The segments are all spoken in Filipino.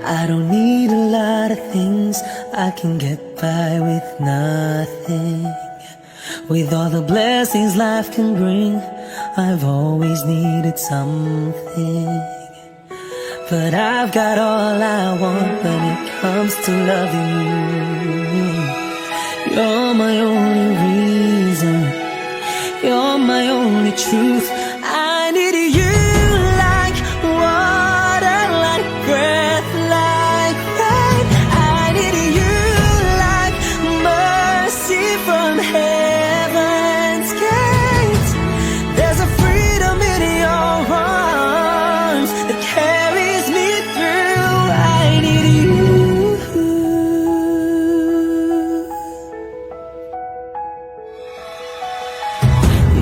I don't need a lot of things, I can get by with nothing. With all the blessings life can bring, I've always needed something. But I've got all I want when it comes to loving you. You're my only reason, you're my only truth. I need you like water, like breath, like rain. I need you like mercy from heaven's gate. There's a freedom in your arms that carries me through. I need you.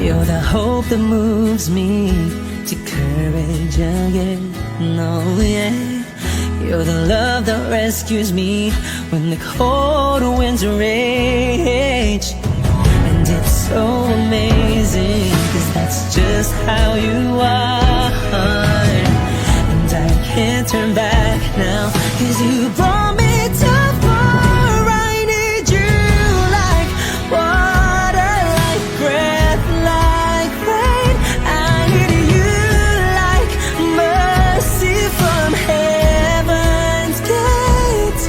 You're the hope that moves me to courage again. No, yeah. You're the love that rescues me when the cold winds rage. And it's so amazing, 'cause that's just how you are. And I can't turn back now, 'cause you brought me too far. I need you like water, like breath, like rain. I need you like mercy from heaven's gate.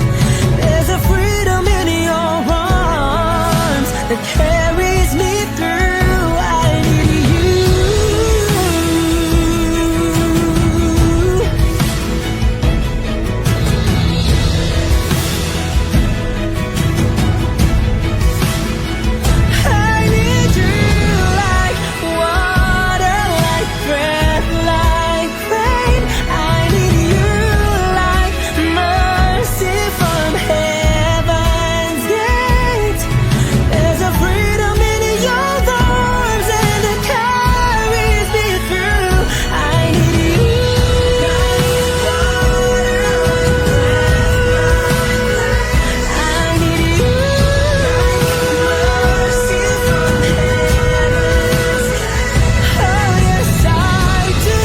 There's a freedom in your arms that carries me through. I need you. I need you like water, like breath, like rain. I need you like mercy from heaven's gate. There's a freedom in your arms and it carries me through. I need you. I need you. Mercy from heaven's gate. Oh yes, I do.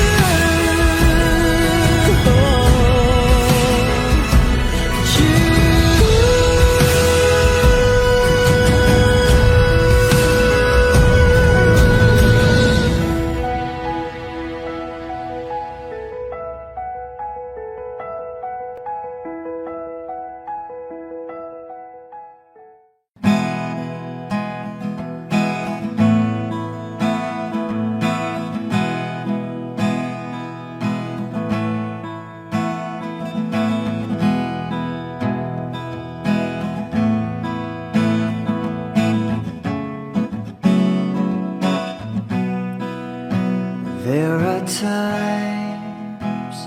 There are times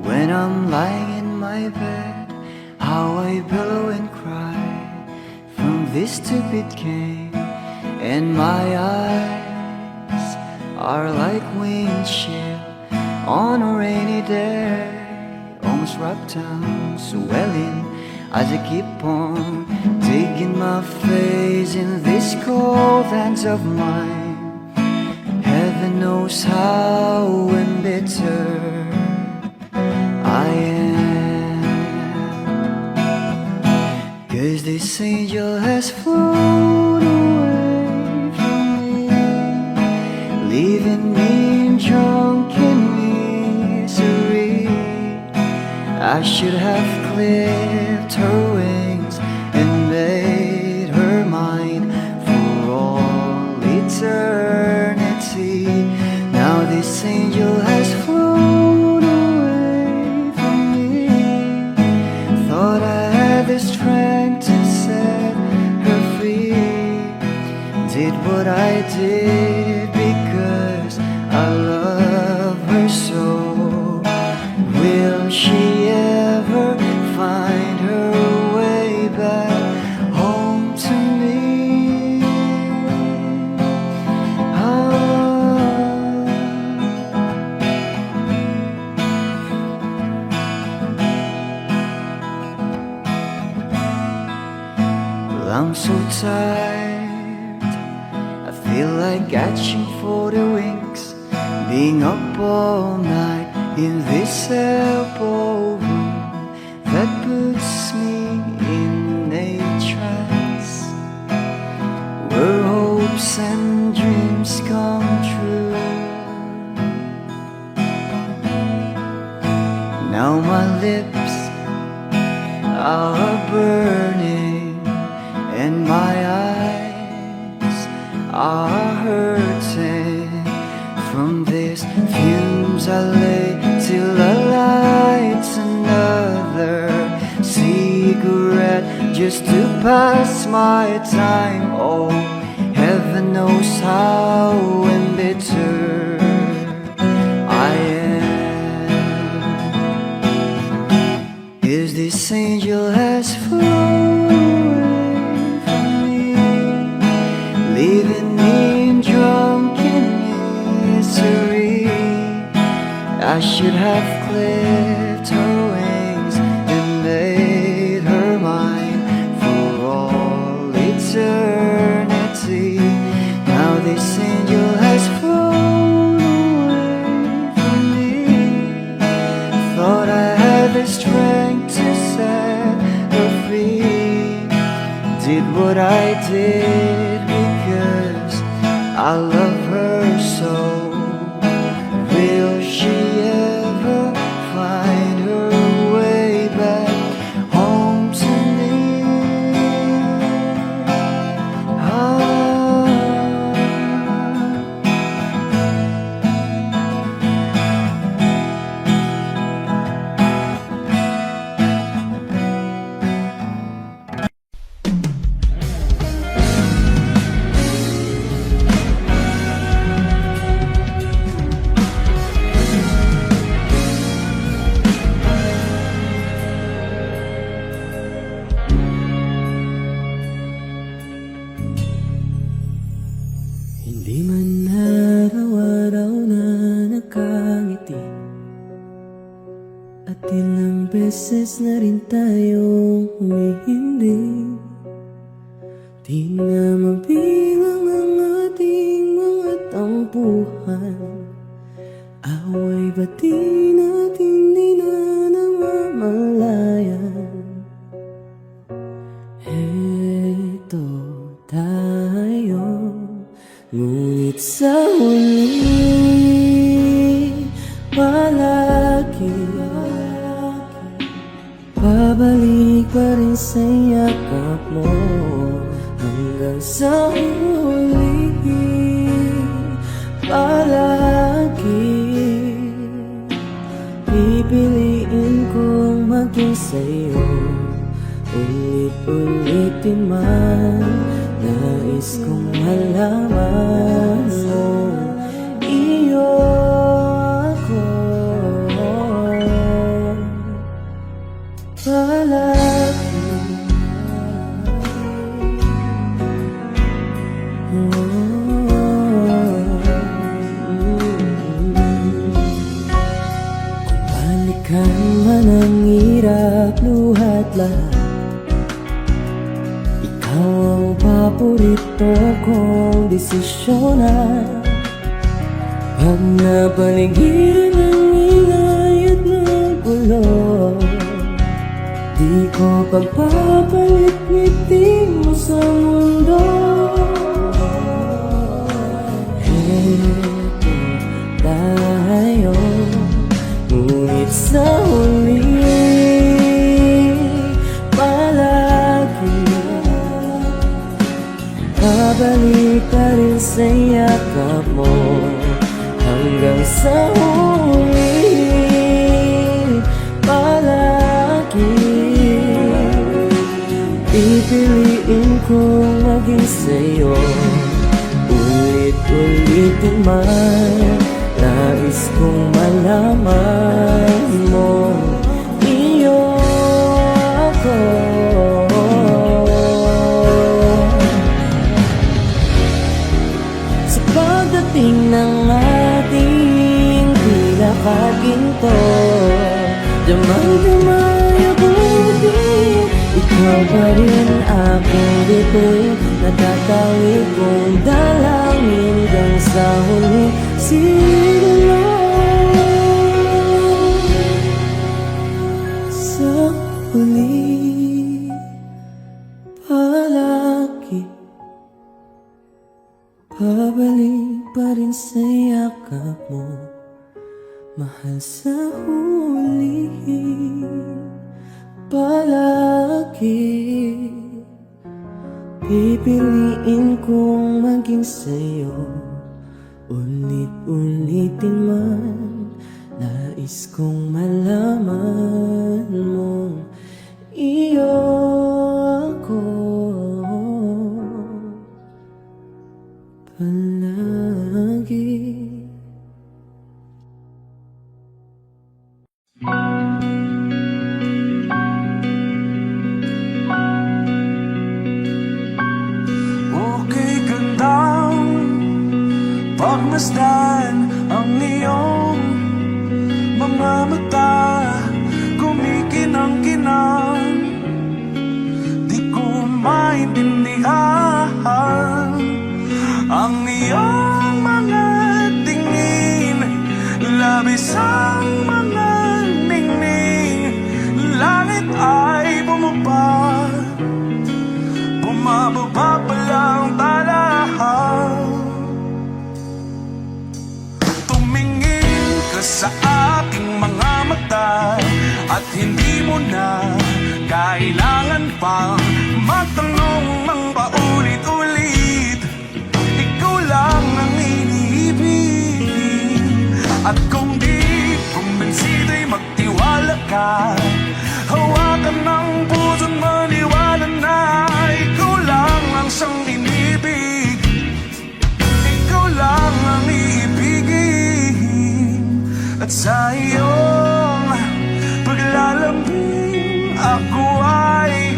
when I'm lying in my bed, how I pillow and cry from this stupid game, and my eyes are like windshield on a rainy day, almost rubbed down, swelling as I keep on digging my face in these cold hands of mine. Heaven knows how embittered I am, 'cause this angel has flown away from me, leaving me drunken misery. I should have clipped her wings and made her mine for all eternity. Now this angel has flown away from me. Thought I had the strength to set her free. Did what I did because I love her so. Will she ever find her way back home to me? I'm so tired, I feel like catching for the wings, being up all night in this elbow room. puts me in a trance where hopes and dreams come true. Now my lips are burning and my eyes are hurting from these fumes I lay till I light another cigarette just to pass my time. Oh, heaven knows how embittered I am. Is this angel has flown away from me, leaving me drunk in misery? I should have clipped her wings and made her mine for all eternity. Now this angel has flown away from me. Thought I had the strength to set her free. Did what I did because I love her so. Will she ever find her way back home to me? Hindi man araw-araw na nakangiti, at ilang beses na rin tayong humihindi. Di na mabilang ang ating mga tampuhan, away ba't di natin di na namamalayan? Eto tayo, ngunit sa huli palagi babalik pa rin sa yakap mo. Hanggang sa huli palagi pipiliin kong maging sa'yo. Ulit-ulitin man, nais kong malaman mo, iyo ako palagi. Kung balikan man ang hirap, luhat lahat, ikaw ang paborito kong desisyonan. Pag napaligiran ng ingay at ng gulo, di ko pagpapalit ngiti mo sa mundo. Eto tayo, ngunit sa huli palagi babalik pa rin sa yakap mo. Hanggang sa huli palagi pipiliin kong maging sa'yo. Ulit-ulitin man, nais kong malaman mo, iyo ako. Sa pagdating ng ating pinakaginto, damay-damay akong di, ikaw pa rin aking bituin. Natatawid kong dalangin hanggang sa huli, sino lang sa huli. sa yakap mo, mahal sa huli. Palagi pipiliin kong maging sa'yo, ulit-ulitin man. Nais kong malaman mong iyo ako palagi. Okay, gandang pagmasdan ang iyong mga mata, kumikinang-kinang. Di ko maintindihan ang iyong mga tingin, labis ang mga ningning. Langit ay bumaba, bumababa pa lang talahaw. Tumingin ka sa aking mga mata, at hindi mo na kailangan pang magtanong ng paulit-ulit. Ikaw lang ang iniibig, at kung di kumbinsido'y magtiwala ka. Hawakan ng puso't maniwala na ikaw lang ang siyang inibig. Ikaw lang ang iibigin, at sa iyong paglalambing ako ay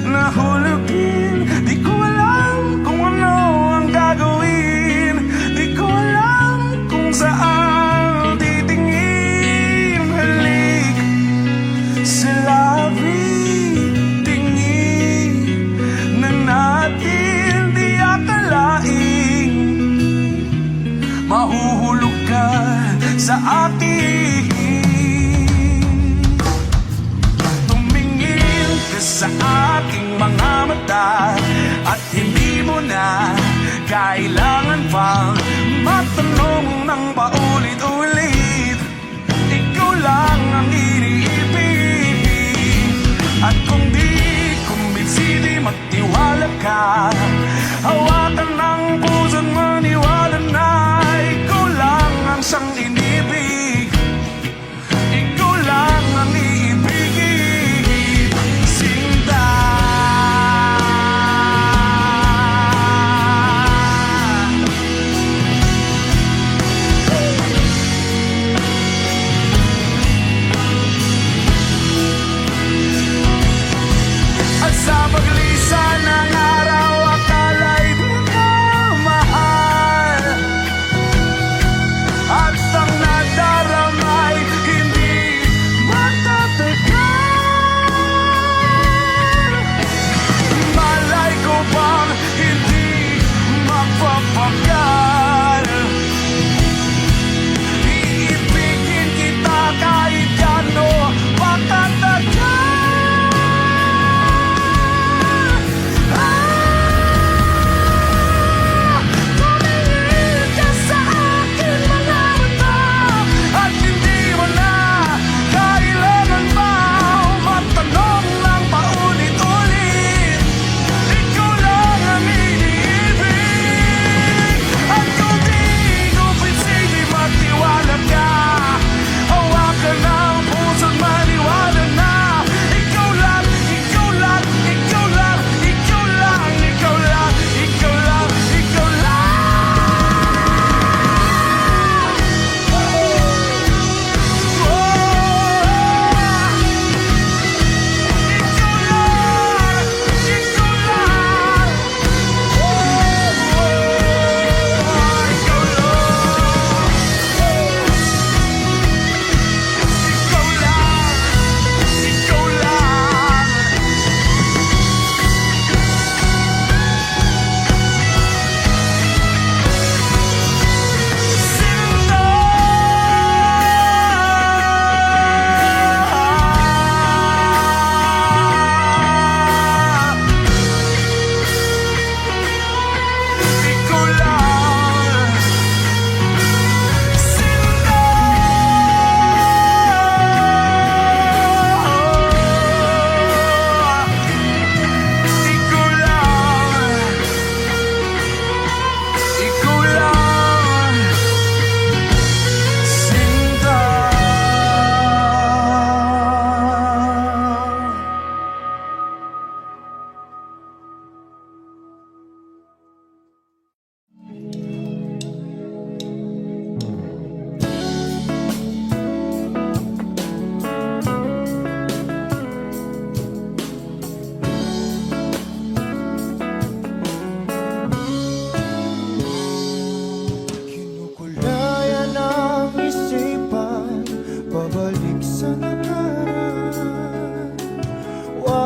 nahulugin. Di ko alam kung ano ang gagawin, di ko alam kung saan titingin. Halik sa labi, tingin na natin di akalain. Mahuhulog ka sa akin. Tumingin ka sa aking mga mata, at hindi mo na kailangan pang magtanong ng paulit-ulit. Ikaw lang ang iniibig, at kung di kumbinsido'y magtiwala ka. Hawakan ng puso't maniwala na ikaw lang ang siyang inibig. Ikaw lang ang iibigin, Sinta. At sa paglisan ng araw,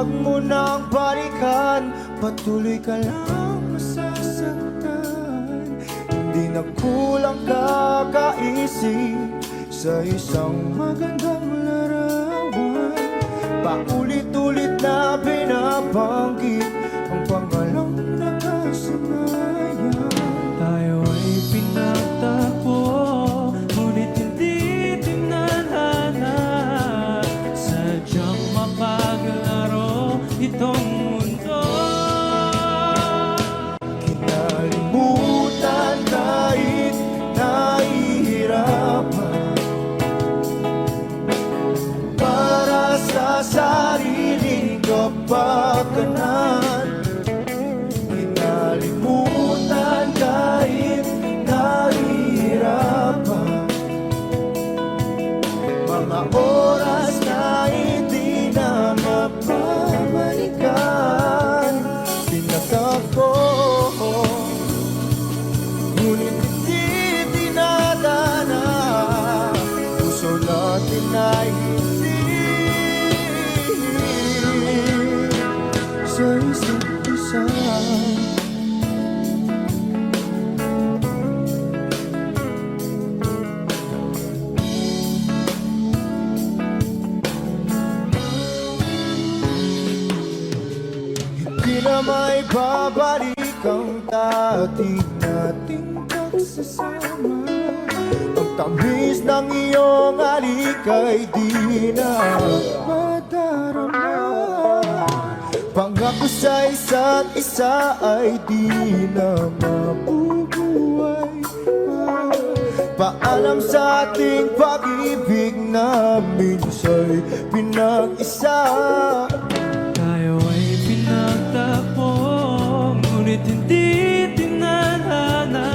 Huwag mo nang balikan, patuloy ka lang masasaktan. Hindi na kulang kakaisip sa isang magandang larawan. Paulit-ulit na binabanggit ang pangalang nakasanayan. Tayo ay pinagtagpo, ngunit hindi tinadhana. Sadyang mapaglaro itong mundo. Kinalimutan kahit nahihirapan, para sa sariling kapakanan. Kinalimutan kahit nahihirapan, mga oras na hindi na mapabalikan. Pinatagpo, ngunit hindi dinadana. Puso natin ay hindi sa isa't isa. Hindi na may babalik ang dati nating pagsasama. Ang tamis ng iyong halik ay di na madarama. Pangako sa isa't isa ay di na mabubuhay pa. Paalam sa ating pag-ibig na minsa'y pinag-isa. Tayo ay pinagtagpo, ngunit hindi tinadhana.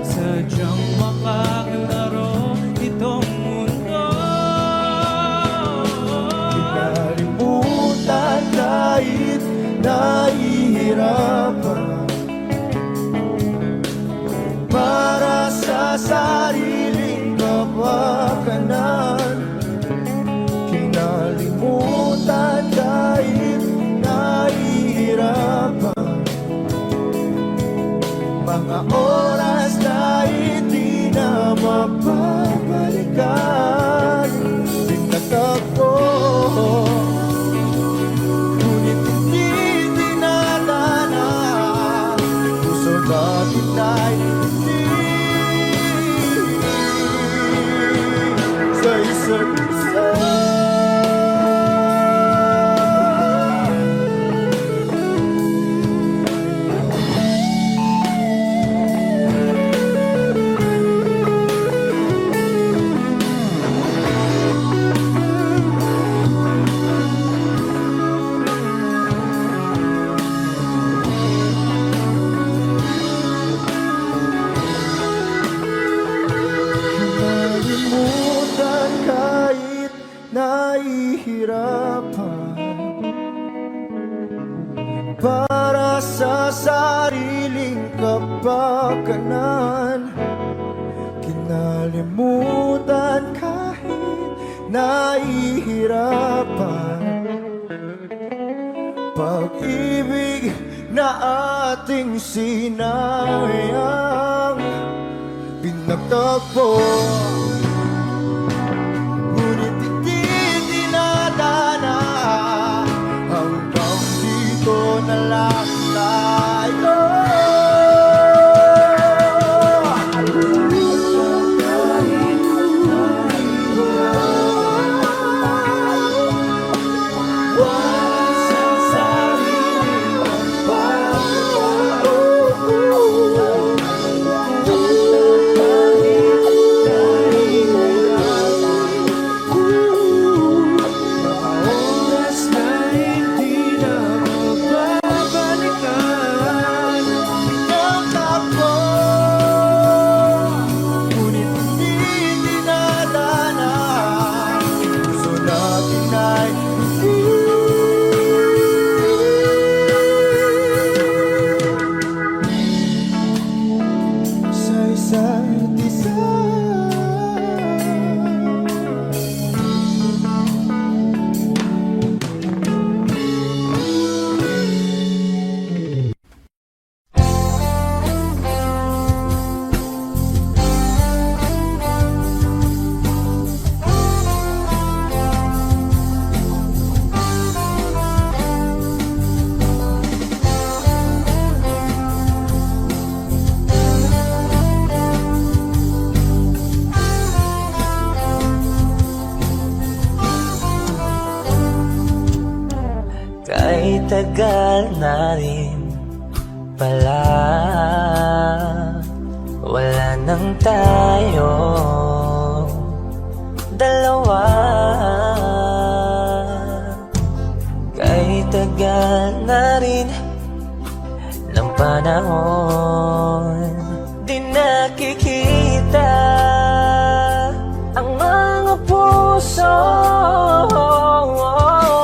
Sadyang makaglaro itong mundo. Kinalimutan kahit nahihirapan, para sa sariling kapakanan. Kinalimutan kahit nahihirapan, mga oras na hindi na mapabalikan. Pinatagpo, ngunit hindi dinadana. Puso natin ay hindi sa isa't isa. Kinalimutan kahit nahihirapan, para sa sariling kapakanan. Kinalimutan kahit nahihirapan, pag-ibig na ating sinayang. Pinagtagpo, ngunit hindi dinadana. Hanggang dito na lang tayo. Kahit Kay tagal na rin pala, wala nang tayo dalawa. Kay tagal na rin ng panahon, di nakikita ang mga puso.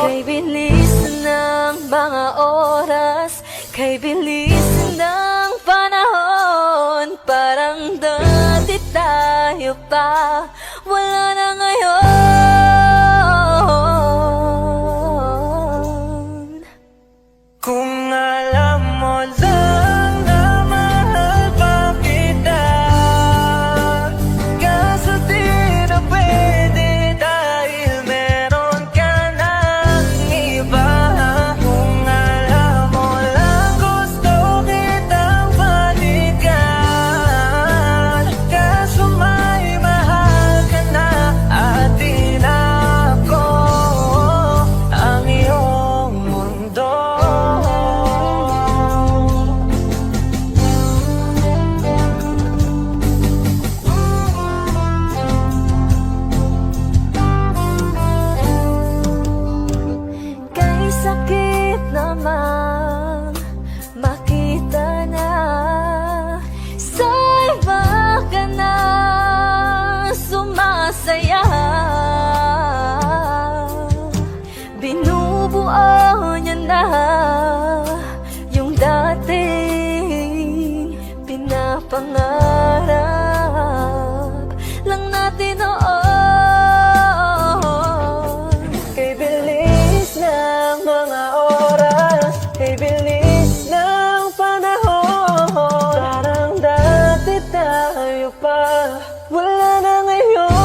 Kay bilis ng mga oras, kay bilis ng panahon, parang dati tayo pa, wala na ngayon. Kung alam mo lang na mahal pa kita, kaso di na pwede dahil meron ka ng iba. Kung alam mo lang gusto kitang balikan, kaso may mahal ka na at di na ako ang iyong mundo. Kay sakit naman makita na sa iba ka na sumasaya. Binubuo niya na yung dating pinapangarap lang natin noon. Kay bilis ng mga oras, kay bilis ng panahon, parang dati tayo pa, wala na ngayon.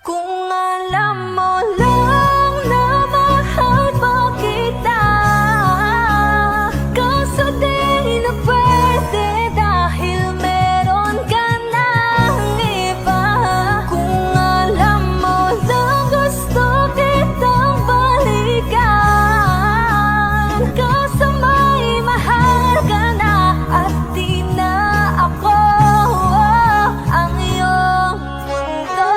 Kung alam mo lang na mahal pa kita, kaso di na pwede dahil meron ka ng iba. Kung alam mo lang gusto kitang balikan, kaso may mahal ka na at di na ako ang iyong mundo.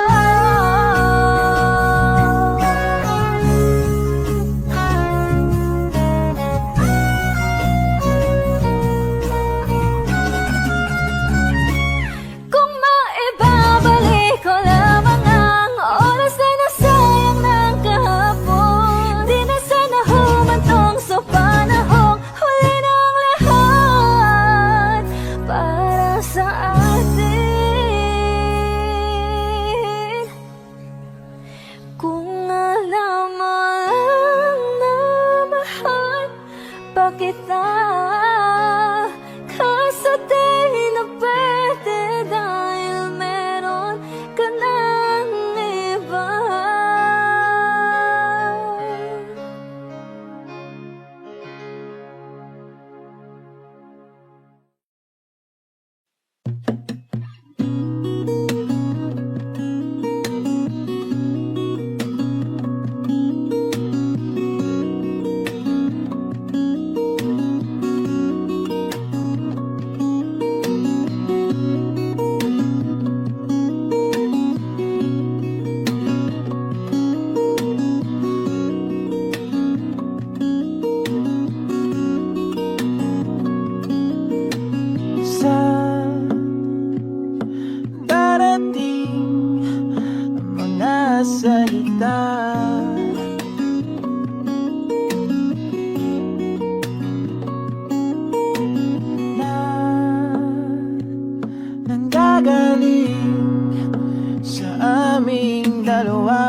Kung maibabalik ko lamang ang oras na nasayang ng kahapon, di na sana humantong sa panahong huli ng lahat para sa atin. Kung alam mo lang na mahal pa kita, kaso di na pwede dahil meron ka ng iba. Sa darating mga salita, na nanggagaling sa aming dalawa.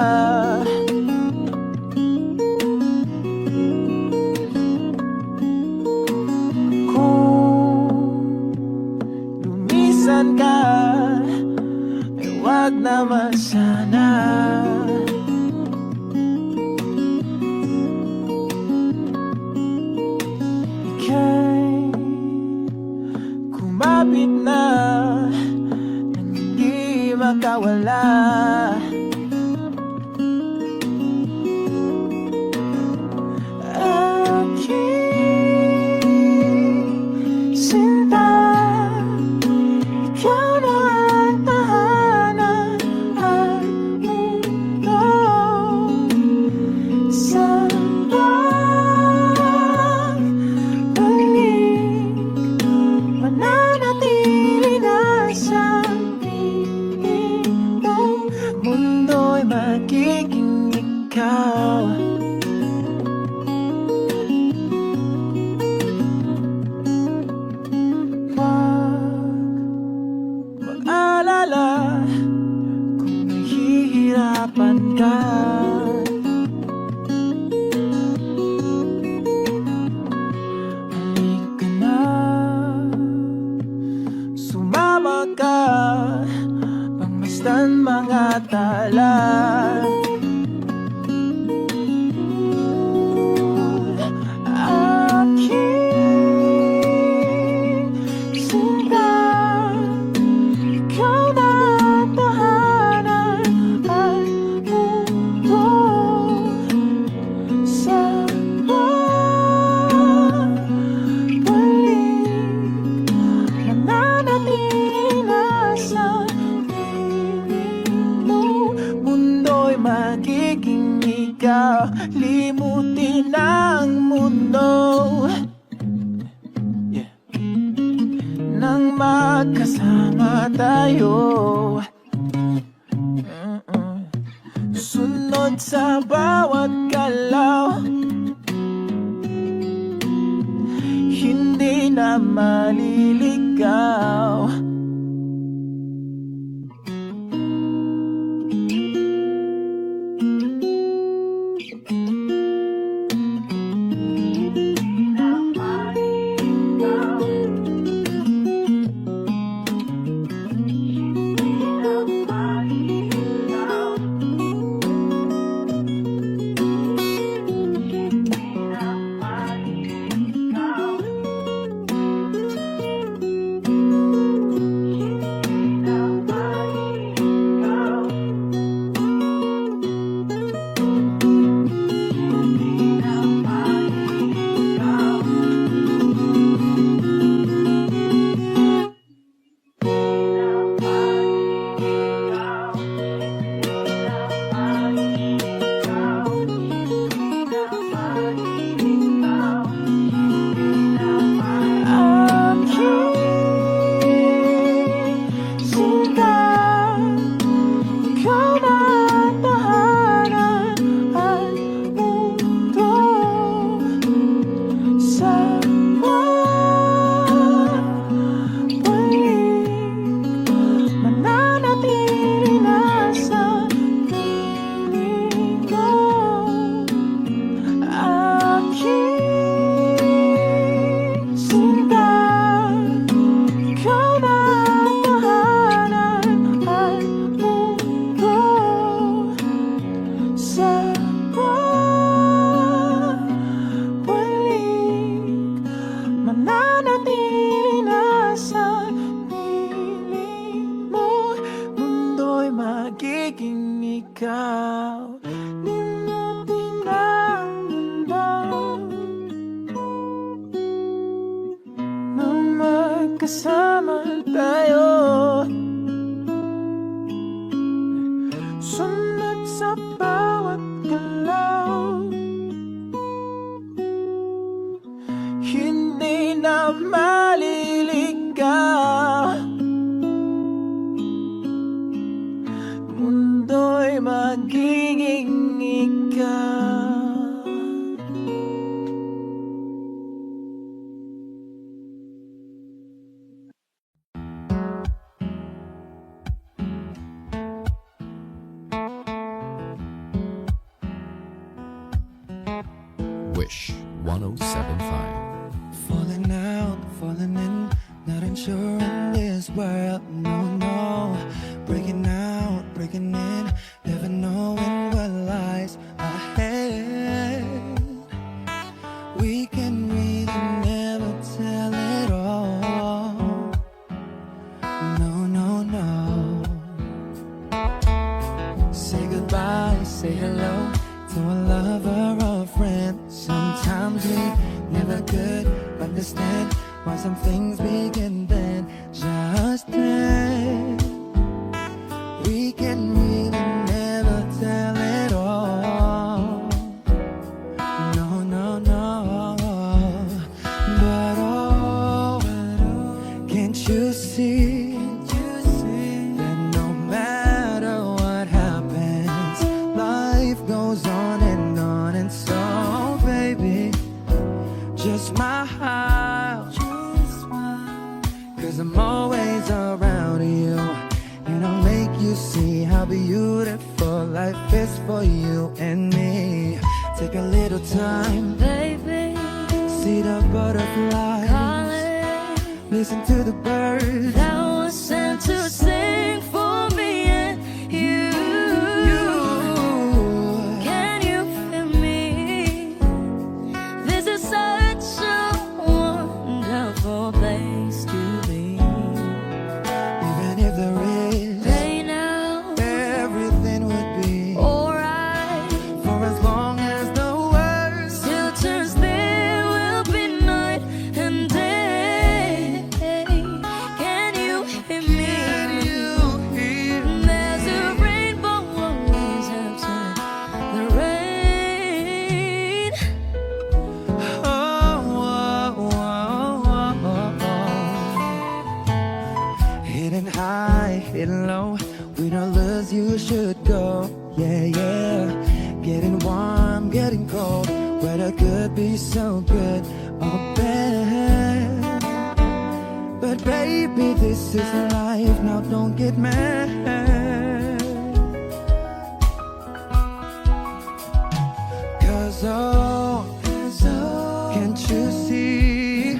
Lumisan ka, ay wag naman sana. Ika'y kumapit na nang hindi makawala. mundo'y magiging ikaw. Huwag mag-alala kung nahihirapan ka. Halika na, sumama ka, pangmasdan mga tala. Aking sinta, ikaw na ang tahanan at mundo sa balik. Mananatili na sa piling mo, mundo'y magiging ikaw. Limutin ang mundo, yeah, nang magkasama tayo. Sunod sa bawat galaw, hindi na maliligaw. Mananatili na sa piling mo, mundo'y magiging ikaw. Limutin ang mundo nang magkasama tayo. Sunod sa bawat galaw, hindi na maliligaw. Mundo'y magiging ikaw. Wish 1075. Falling out, falling in, not unsure in this world, no, no. Breaking out, breaking in, never knowing what lies ahead. We can really never tell it all, no, no, no. Say goodbye, say hello to a lover or a friend. Sometimes we never could understand why some things begin then, just then. We can really never tell it all, no, no, no. But oh, can't you see that no matter what happens, life is for you and me. Take a little time, baby. see the butterflies, Calling, listen to the birds. that was sent to sing for me and you. Can you feel me? This is such a wonderful place to be. Even if there is Hey now, everything would be alright. for as long as the world Still turns there will be night and day. Can you hear me? you hear. There's a rainbow always after the rain. Hidden high, hidden low, we don't lose, you should go. Yeah, yeah. Getting warm, getting cold, weather could be so good or bad. But baby, this is life, now don't get mad. Cause can't you see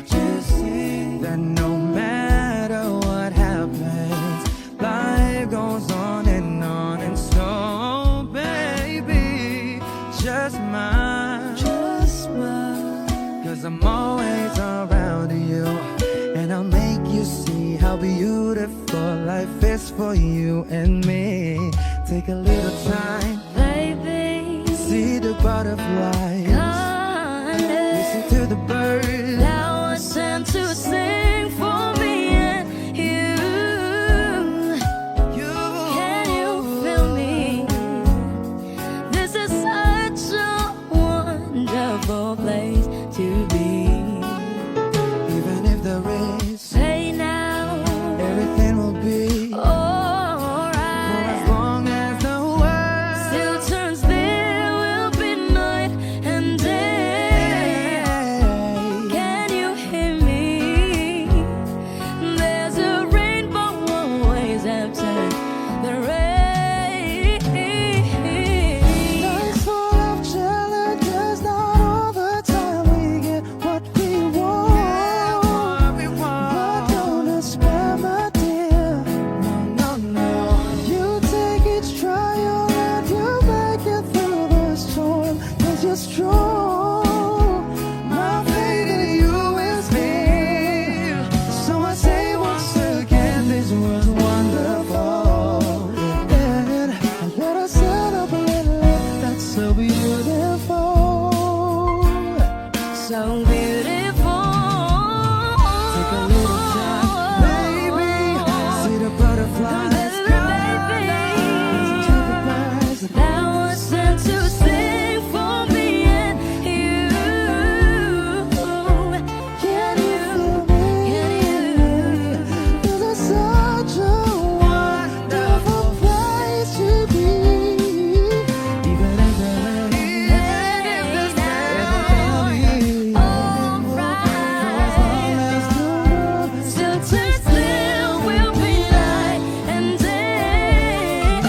that no matter what happens, life goes on. And so, baby, just smile. Cause I'm always around you, and I'll make you see how beautiful life is for you and me. Take a little time, Baby, see the butterflies, listen to the birds. that was sent to sing for me and you. Can you feel me? This is such a wonderful place to be. Even if there is Hey now, everything will be for alright. as long as the world Still turns there will be night and day. Can you hear me? There's a rainbow always after the rain. Life's full of challenges, not all the time we get what we want. But don't despair, my dear. No. You take each trial and you make it through the storm. 'Cause you're strong. My faith in you is real. So I say once again, this was wonderful. And let us set up a little life that's so beautiful. So beautiful. Take a little time, baby. See the butterflies. Listen to the birds. That was sent to sing for me and you. Can you feel me? This is such a wonderful place to be. Even if there is everything will be for as long as the world Still turns there will be night and day.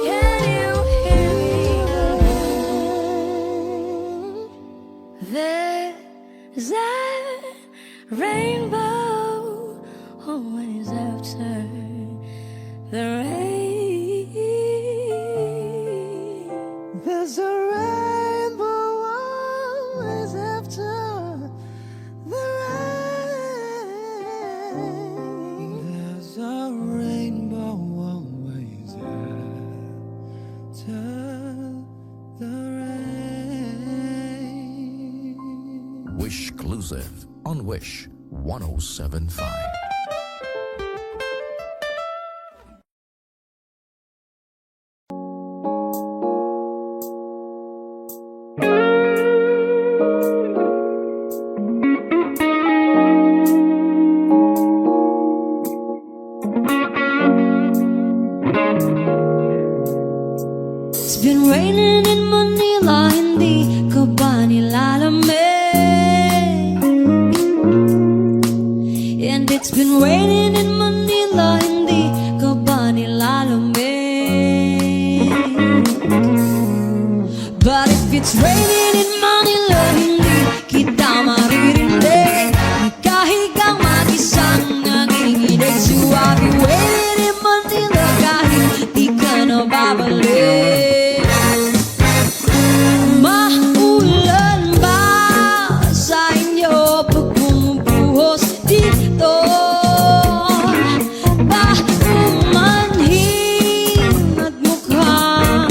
Can you hear me? There's a rainbow always after the rain. There's a rainbow always after the rain. There's a rainbow always after the rain. Wish exclusive on Wish 1075. It's been raining in Manila, hindi ka ba nilalamig? And it's been raining in Manila, hindi ka ba nilalamig? it's raining in Manila, hindi kita maririnig. Nagkahigang mag-isang nanginginig. So I'll be waiting in Manila kahit di ka na babalik. Maulan ba sa inyo pag bumubuhos dito? Ba umanhin at mukhang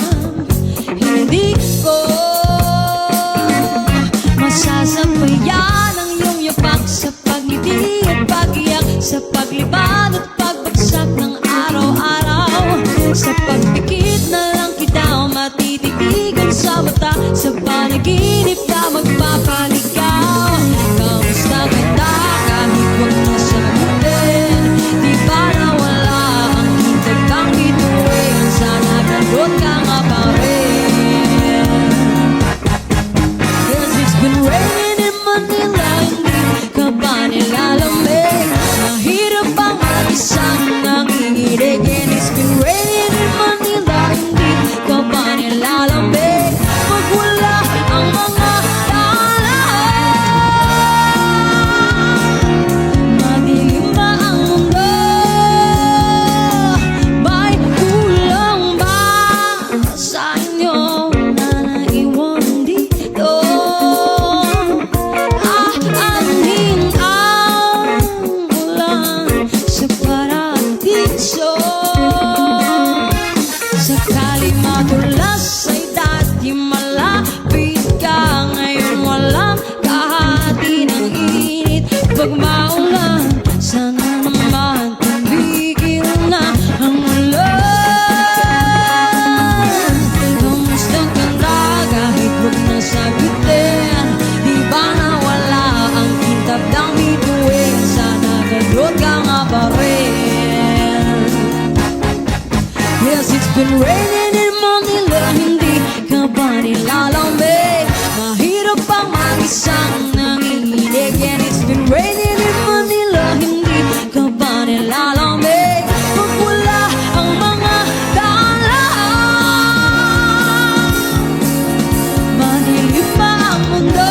hindi ko masasabayan ang iyong yapak sa pagngiti at pag-iyak, sa paglibad at pagbagsak ng araw-araw, sa pagpikit na lang kita matititigan sa mata, sa panaginip na magpapaligaw. Kamusta kita kahit wag na sagutin? Di ba nawala ang hintag kang bituin? Sana gano'n ka nga pa rin. 'Cause it's been raining in Manila, hindi ka ba nilalamig? Mahirap bang mag-isang nanginginig? And it's been raining in Manila, hindi ka ba nilalamig? Pag wala ang mga daan, madilim ba ang mundo? May kulang ba sa inyo na naiwan dito? Aanhin ang ulan sa paradiso. Sakali madulas ay dati malapit ka, ngayon walang kahati ng init. Pag maulan, sana naman tumigil na ang ulan. Kamusta ka na kahit wag na sagutin? Di ba nawala ang kintab ng bituin? Sana gano'n ka nga pa rin. Yes, it's been raining in Manila, hindi ka ba nilalamig? Mahirap bang mag-isang nanginginig? And it's been raining in Manila, hindi ka ba nilalamig? Pag wala ang mga daan, madilim ba ang mundo?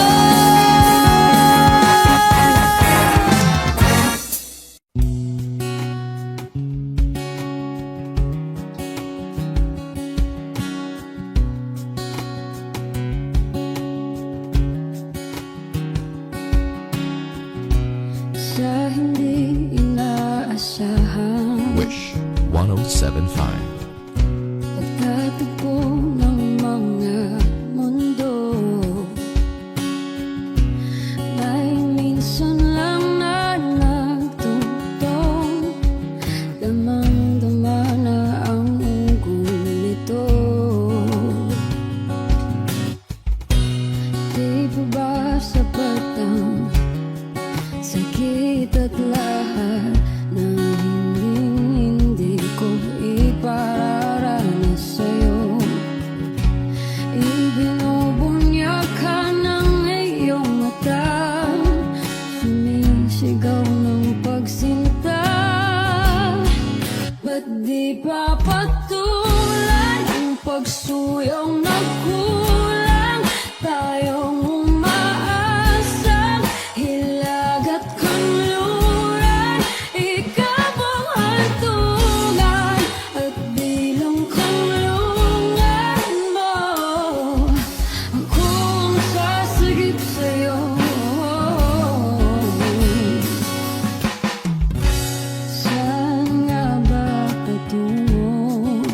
Sa hindi inaasahan, Wish 1075. pagkatagpo ng mga mundo, may minsan lang na nagtutong, damang-dama na ang unggoy nito. Di pa ba sapat ang sakit at lahat na hindi ko ipararanas sa'yo? Ibinubunyak ka ng iyong mata, sumisigaw ng pagsinta. Ba't di pa patuloy ang pagsuyong nagkulang? Tayong umaasang hilag at kanluran, ikaw ang hantungan at bilang kanlungan mo. Akong sasagip sa'yo. Saan nga ba patungo?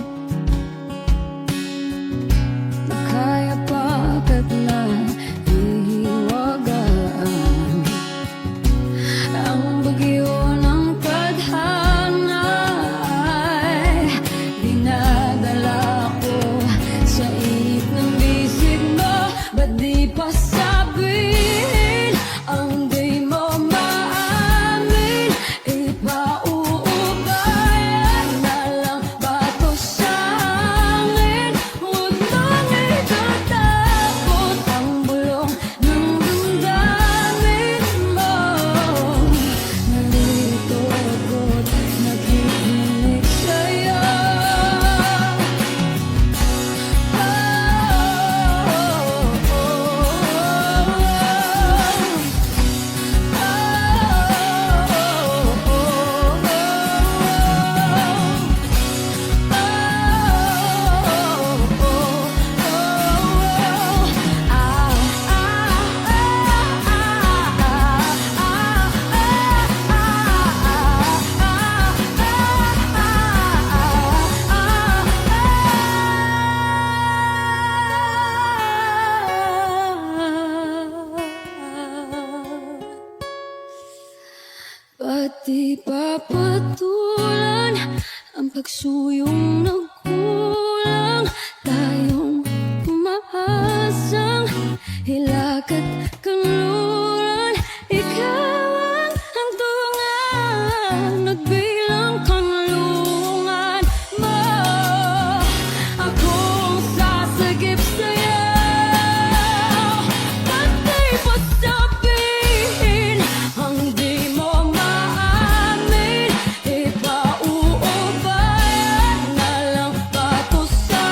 papatulan ang pagsuyong nagkulang. Tayong umaasang hilakad kanluran. Ikaw ang hantungan, nagbilang kanlungan mo. Akong sasagip sa'yo, pati pa sabihin ang di mo maamin. Ipauubayan na lang pato sa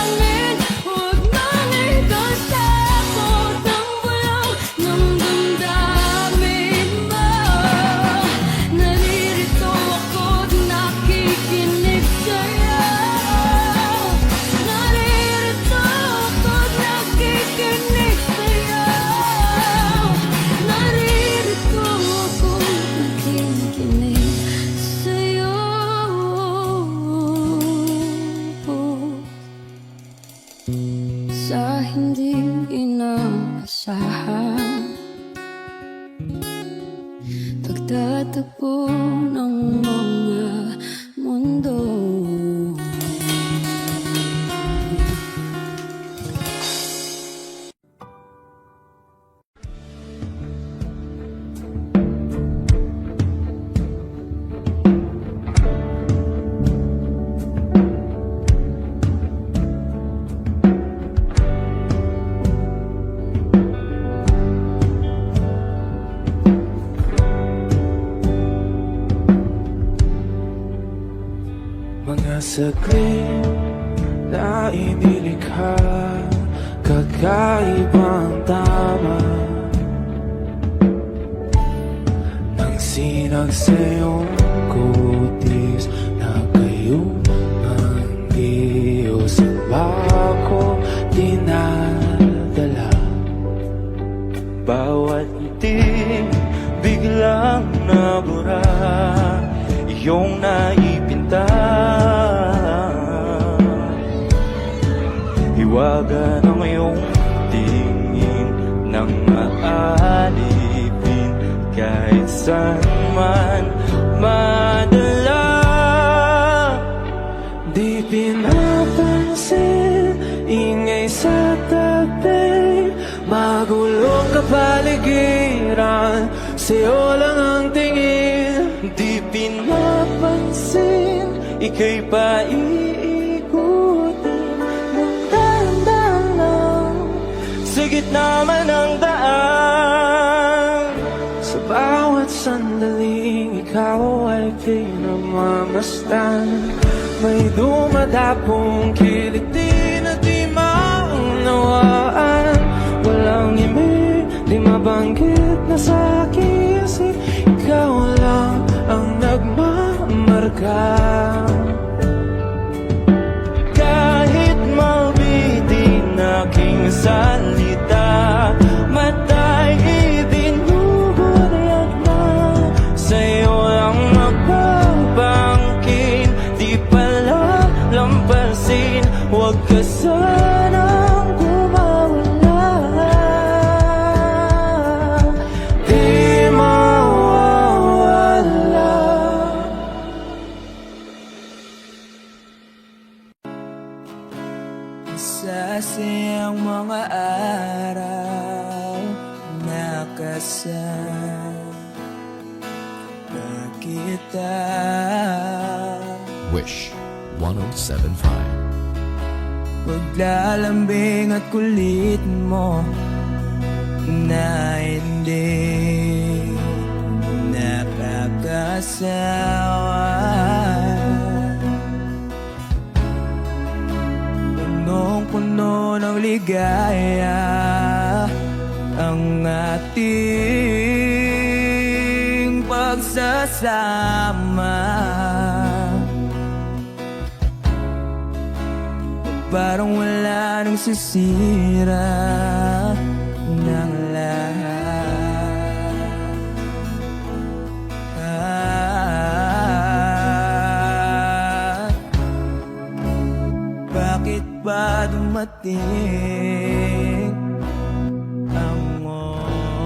amin. Huwag nang ikasakot ng bulong ng damdamin mo. Naririto ako't nakikinig sa'yo. Naririto ako't nakikinig sa'yo. Naririto ako't nakikinig sa'yo. Sa hindi inaasahan, pagtatagpo ng mga mundo. Mga saglit na inilikha, kakaibang tama nang sinag sa iyong kutis na kayo ng Diyos ang bako dinadala. Bawat ngiti biglang nabura, iyong naipinta. Hiwaga ng iyong tingin nang maalipin kahit saan man madala. Di pinapansin, ingay sa tabi, magulong kapaligiran, sa'yo lang ang tingin. Di pinapansin, ika'y paiikutin ng dahan-dahan sa gitna man ng daan. Sa bawat sandaling ikaw ay pinamamastan, may dumadapong kiliti na di maunawaan. Walang imig, di mabanggit na sa aking isip, ikaw lang ang nagmamarka. Kahit mabitin aking salita, matay idinuburiat na, sa'yo lang magbabangkin. Di pala lampasin, huwag ka sanang gumawala. Di mawawala. Sa siyang mga araw nakasama kita. Wish 1075. Paglalambing at kulit mo na hindi nakakasawa. Punong-puno ng ligaya ang ating pagsasama. Parang wala nang sisira ng lahat. Bakit ba dumating ang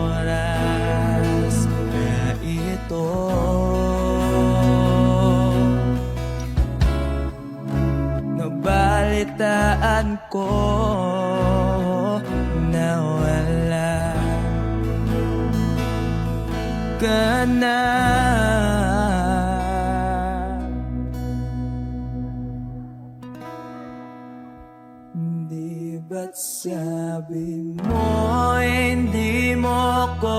oras na ito? kabataan ko nawala ka na. Di ba't sabi mo hindi mo ko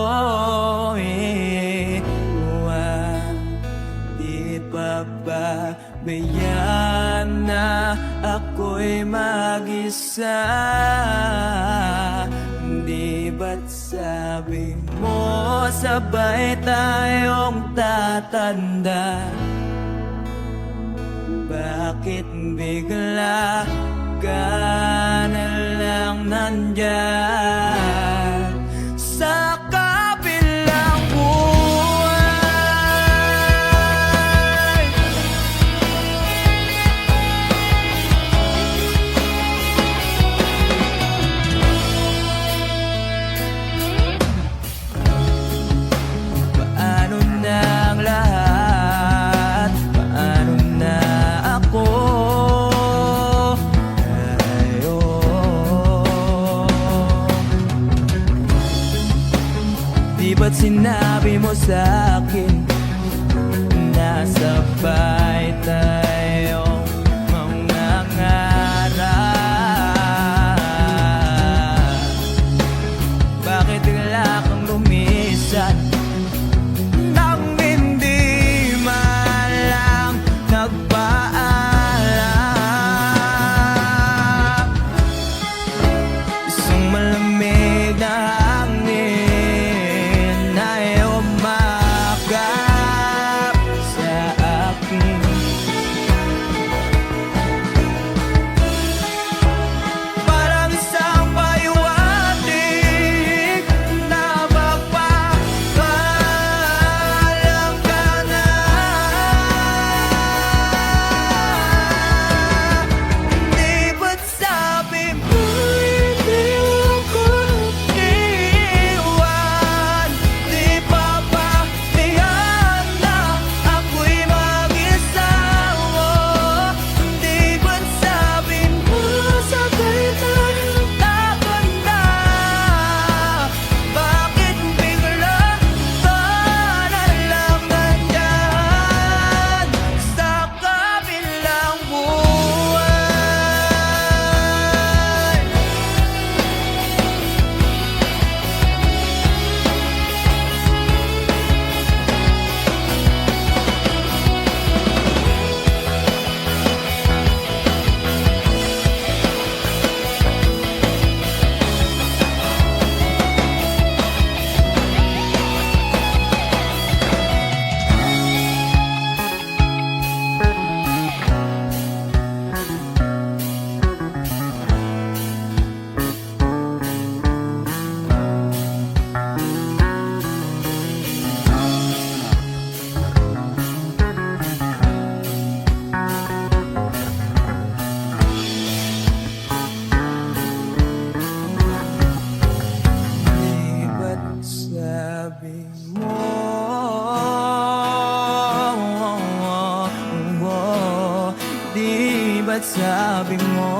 iwan? Di pa ba bayaan na ako'y mag-isa? Di ba't sabi mo sabay tayong tatanda? Bakit bigla ka na lang nandyan sa kabilang buhay? Paano na ang lahat? Paano na ako? Di ba't sinabi mo sa'kin na sabay tayong mangangarap? Bakit bigla kang lumisan nang hindi man lang nagpaalam? Isang malamig na hangin ay umakap sa akin. Parang isang pahiwatig na magpapaalam ka na. Di ba't sabi mo hindi ako iiwan? Di pa ba tiyan na ako'y mag-isa? Di ba't sabi mo sabay tayong tatanda? Bakit bigla ka na lang nandyan sa kabilang buhay? Di ba't sabi mo di ba't sabi mo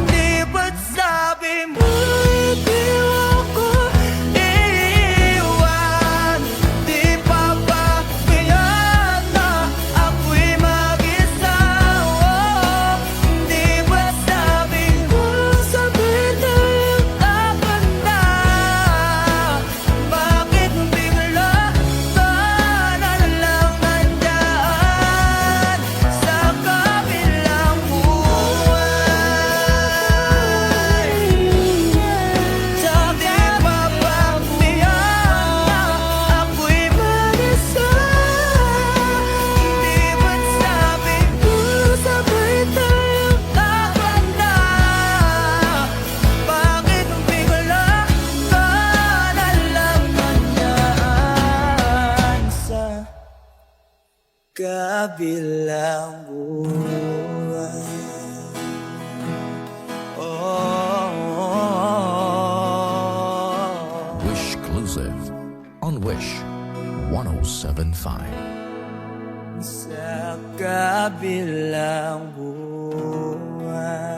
di ba't sabi mo hindi ako iiwan? Di pa ba tiyan na ako'y mag-isa? Di ba't sabi mo sabay tayong tatanda? Bakit bigla ka na lang nandyan sa kabilang buhay? Sabi pa ba tiyan na ako'y mag-isa? Di ba't sabi mo sabay tayong tatanda? Bakit bigla ka na lang nandyan sa kabilang buhay? 1075. sa kabilang buwan.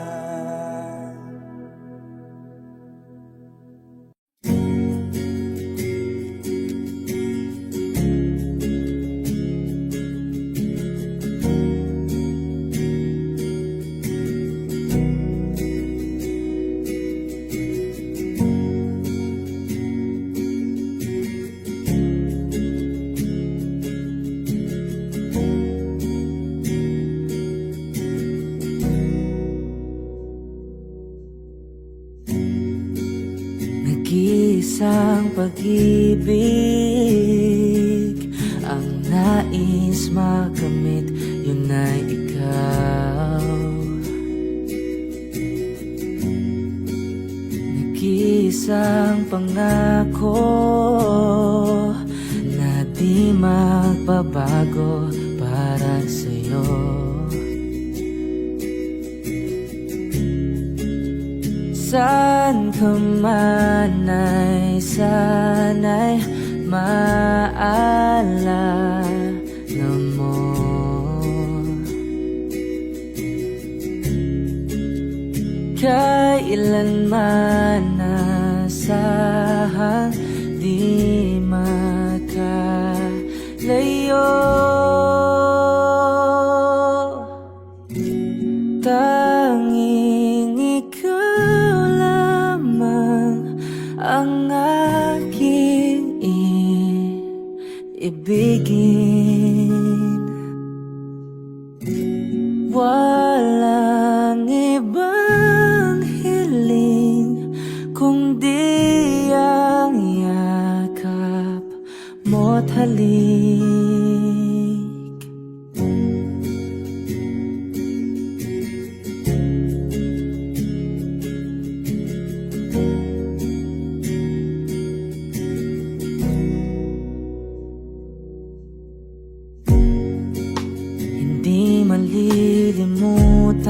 Nag-iisang pag-ibig ang nais makamit, yun ay ikaw. Nag-iisang pangako na di magbabago para sa'yo. Saan ka man ay sana'y maalala mo. Kailanman nasahang di makalayo. Tanging ikaw lamang ang aking ibigin. Walang ibang hiling kundi ang yakap mo't halik. Hindi malilimutan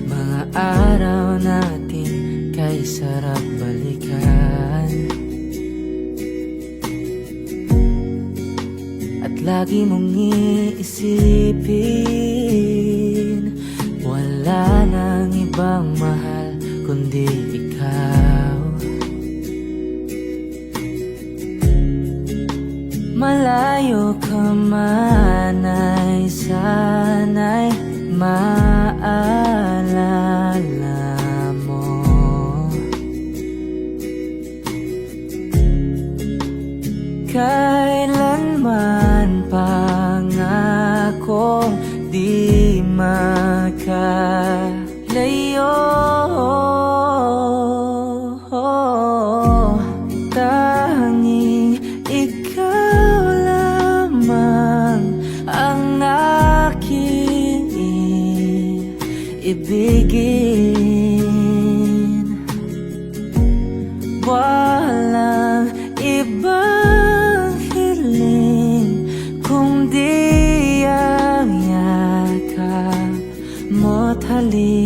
mga araw natin kay sarap balikan. At lagi mong iisipin, wala nang ibang mahal kundi ikaw. Malayo ka man ay sana'y maalala mo. Kailanman pangakong di makalayo. Tanging ikaw lamang ang aking ibigin. Walang ibang hiling kundi ang yakap mo't halik.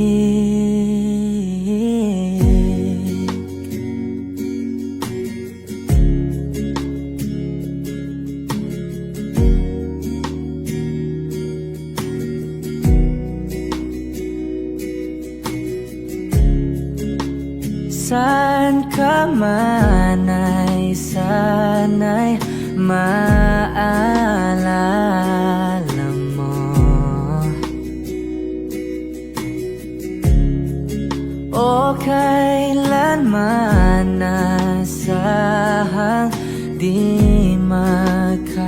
Saan ka man ay sana'y maalala mo. O kailanman nasahang di makalayo.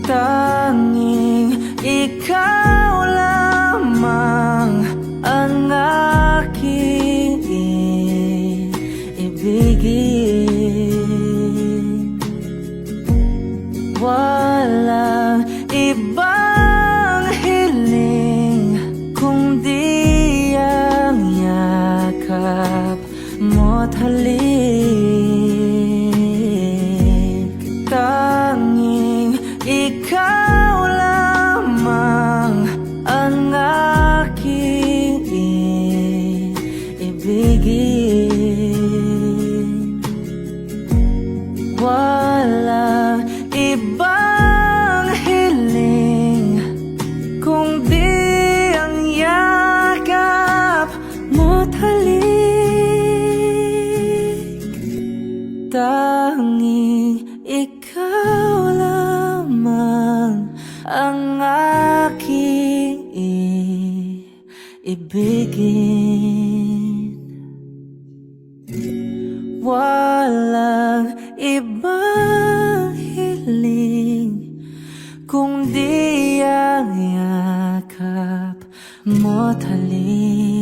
Tanging ikaw lamang ang aking ibigin. Walang ibang hiling kundi ang yakap mo't halik. Tanging ikaw lamang ang aking ibigin. ibigin. Walang ibang hiling kung di ang yakap mo't halik.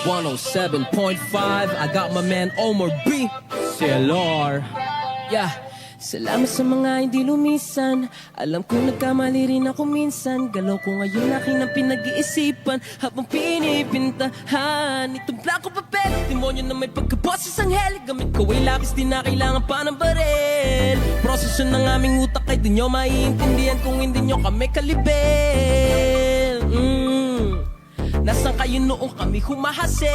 107.5, I got my man Omar B. CLR. Yeah. Salamat sa mga hindi lumisan. Alam ko nagkamali rin ako minsan. Galaw ko ngayon aking ang pinag-iisipan habang pinipintahan itong blanco papel. Demonyo na may pagkaboses ang heli. Gamit ko ay lapis, di na kailangan pa ng baril. Proseso ng aming utak ay di nyo maiintindihan kung hindi nyo kami kalibel. Nasaan kayo noong kami humahasil?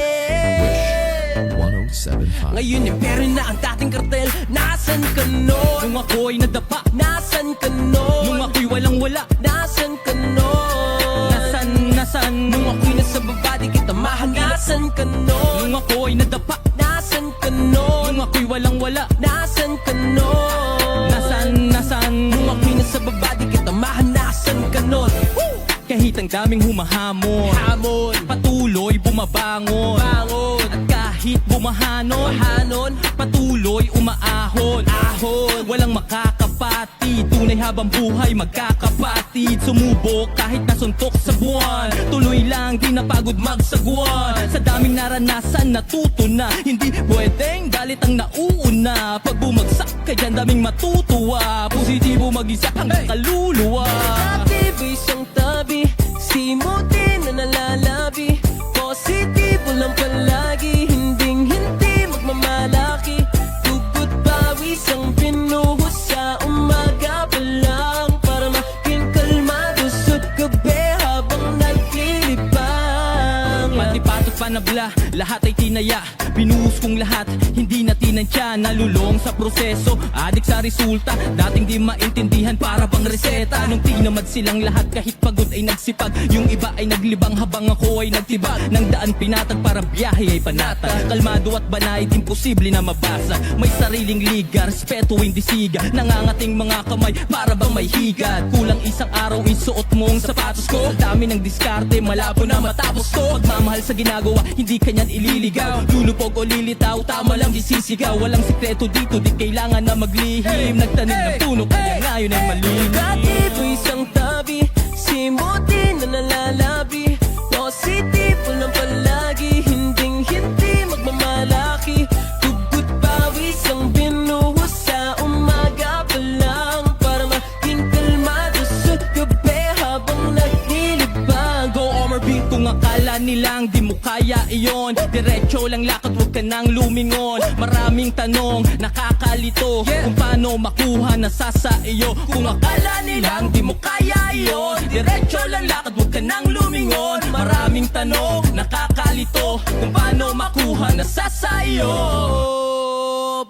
107.5. Ngayon pero na ang dating kartel. Nasaan ka no? Nung ako'y nadapa. Nasaan ka no? Nung ako'y walang-wala. Nasaan ka no? Nasaan? Nung ako'y nasa baba di kita mahangin. Nasaan ka no? Nung ako'y nadapa. Nasaan ka no? Nung ako'y walang-wala. Nasaan ka no? Nasaan? Nung ako'y nasa baba di kita mahangin. Nasaan ka no? Kahit ang daming humahamon, patuloy bumabangon. At kahit bumahanon, patuloy umaahon. Walang makakapatid, tunay habang buhay magkakapatid. Sumubok kahit nasuntok sa buwan, tuloy lang di napagod magsagwan. Sa daming naranasan natuto na, hindi pwedeng galit ang nauuna. Pag bumagsak ka dyan daming matutuwa, positibo mag-isa kang kaluluwa. Dati ba isang tabi, simutin na nalalabi. Positibo lang palagi, hindi magmamalaki. Tugot pawis ang pinuhos sa umaga pa lang, para maging kalmado sa gabi habang naglilibang. Pati-patot panabla, lahat ay tinaya. Binuhos kong lahat, hindi na tinansya. Nalulong sa proseso, adik sa resulta. Dating di maintindihan, para bang reseta. Nung tinamad silang lahat, kahit pagod ay nagsipag. Yung iba ay naglibang habang ako ay nagtibag. Nang daan pinatag para biyahe ay panatag. Kalmado at banay, imposible na mabasa. May sariling liga, respeto hindi siga. Nangangating mga kamay, para bang may higat. Kulang isang araw, isuot mong sapatos ko. Sa dami ng diskarte, malabo na matapos ko. Pagmamahal sa ginagawa, hindi kanyan ililigaw. Lulupog o lilitaw, tama lang di sisigaw. Walang sikreto dito, di kailangan na maglihim. Nagtanim ng puno, kaya ngayon ay malilim. Dati ba isang tabi, simutin na nalalabi. Positibo lang palagi, hindi magmamalaki. Tugot pawis ang binuhos sa umaga pa lang, para maging kalmado sa gabi habang naglilibang. Go Omar B, kung akala nilang di mo kaya iyon, diretso lang lakad, huwag ka nang lumingon. Maraming tanong, nakakalito, kung paano makuha nasasa iyo. Kung akala nilang di mo kaya iyon, diretso lang lakad, huwag ka nang lumingon. Maraming tanong, nakakalito, kung paano makuha nasasa iyo.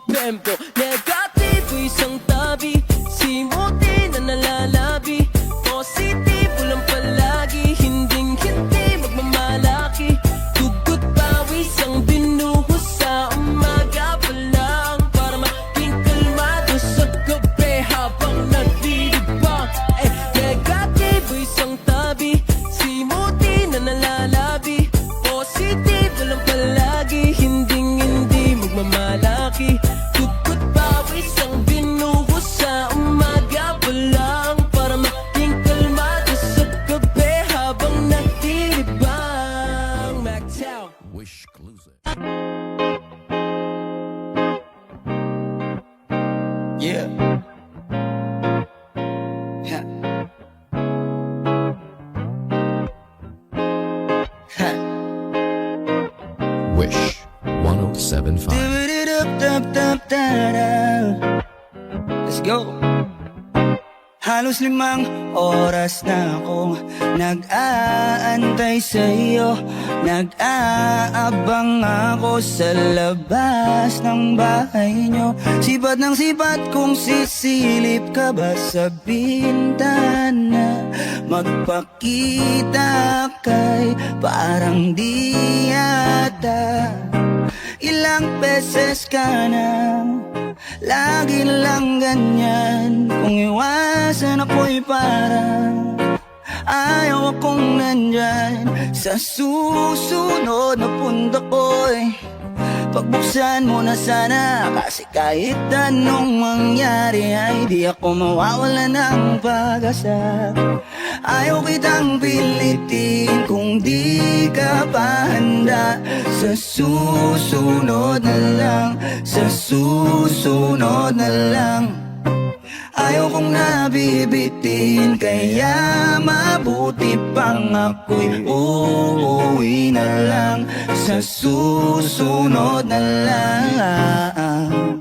Tempo, negatibo isang tabi, simutin na nalalabi. Positibo lang palagi, hindi magmamalaki. Tugot pawis ang binuhos sa umaga pa lang, para maging kalmado sa gabi habang naglilibang. Negatibo isang tabi, simutin na nalalabi. Positibo lang palagi, hindi magmamalaki. Tugot pawis ang binuhos sa umaga pa lang, para maging kalmado sa gabi habang naglilibang. MacTown. Wish Exclusive. Yeah. Ha. Ha. Wish 107.5. Let's go. Halos 5 oras na akong nag-aantay sa'yo. Nag-aabang ako sa labas ng bahay nyo. Sipat ng sipat kung sisilip ka ba sa bintana. Magpakita kay parang di yata. Ilang beses ka na Lagi lang ganyan, kung iwasan ako'y parang ayaw akong nandyan. Sa susunod na punta ko'y pagbuksan mo na sana, kasi kahit anong mangyari ay di ako mawawala ng pag-asa. Ayaw kitang pilitin kung di ka pa handa. Sa susunod na lang, sa susunod na lang. Ayaw kong nabibitin, kaya mabuti pang ako'y uuwi na lang. Sa susunod na lang.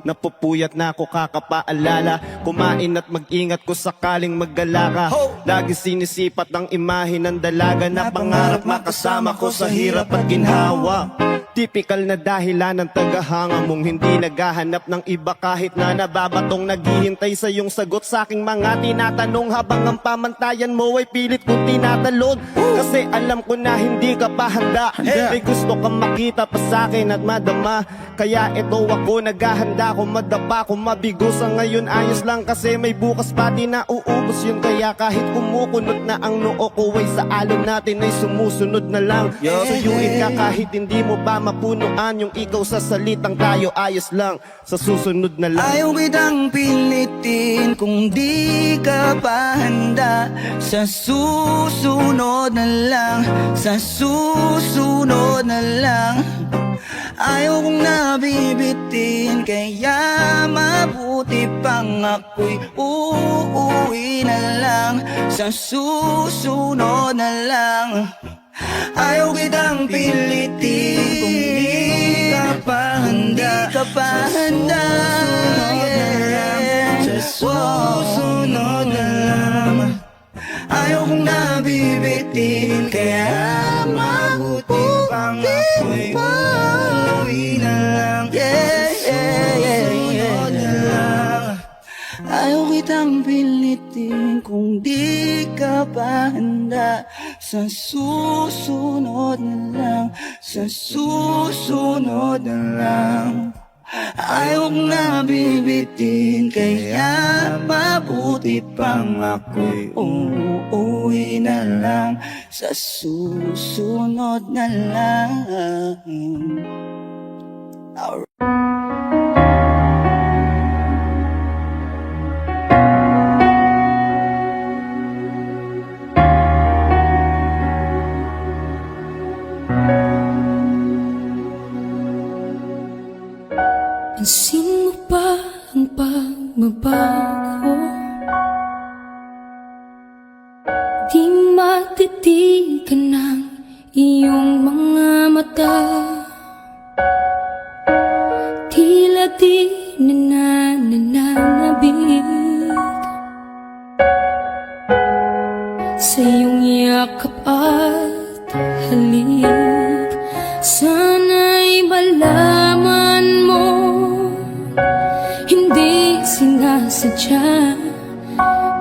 Napupuyat na ako kakapaalala, kumain at mag-ingat ko sakaling maggala ka. Lagi sinisipat ng imahe ng dalaga na pangarap makasama ko sa hirap at ginhawa. Typical na dahilan ng tagahanga mong hindi naghahanap ng iba kahit na nababatong naghihintay sa iyong sagot sa aking mga tinatanong habang ang pamantayan mo ay pilit kong tinatalon. Kasi alam ko na hindi ka pa handa. May gusto kang makita pa sa akin at madama, kaya ito ako naghahanda kung madapa kung mabigo. Sa ngayon ayos lang kasi may bukas pa di na uubos yun, kaya kahit kumukunot na ang noo ko ay sa alon natin ay sumusunod na lang. Suyuin ka kahit hindi mo pa mapunuan yung ikaw sa salitang tayo ayos lang. Sa susunod na lang. Ayaw kitang pilitin kung di ka pa handa. Sa susunod na lang, sa susunod na lang. Ayaw kong nabibitin, kaya mabuti pang ako'y uuwi na lang. Sa susunod na lang. Ayaw kitang pilitin kung di ka pa handa. Di ka pa handa, yeah. Sa susunod na lang. Ayaw kong nabibitin, kaya mabuti pang ako'y uuwi na lang. Yeah, yeah, yeah, yeah, yeah. Ayaw kitang pilitin kung di ka pa handa. Sa susunod na lang, sa susunod na lang. Ayaw kong nabibitin, kaya mabuti pang ako'y uuwi na lang. Sa susunod na lang. Pansin mo ba ang pagbabago? Di matitigan ng iyong mga mata. Tila di na nananabig sa iyong yakap at halik. Sana'y malaman mo, hindi sinasadya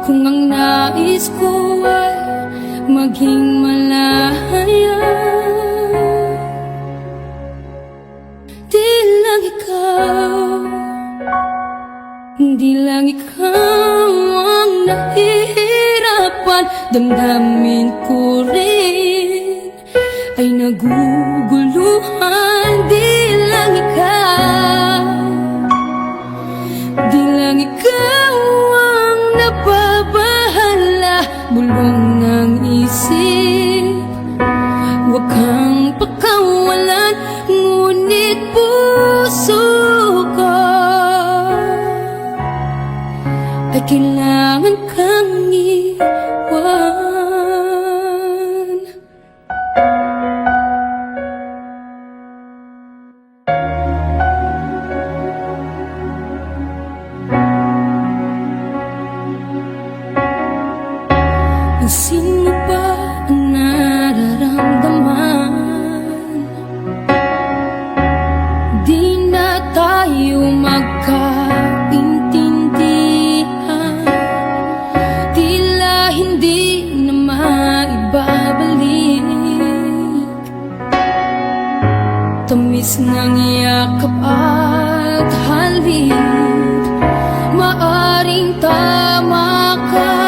kung ang nais ko ay maging malaya. Di lang ikaw ang nahihirapan. Damdamin ko rin ay naguguluhan. Di lang ikaw ang nababahala. Bulong ng isip, huwag kang pakawalan, ngunit puso ko ay kailangan kang iwan. Pansin mo ba ang nararamdaman? Di na tayo magkaintindihan. Tila hindi na maibabalik tamis ng yakap at halik. tanging tama ka.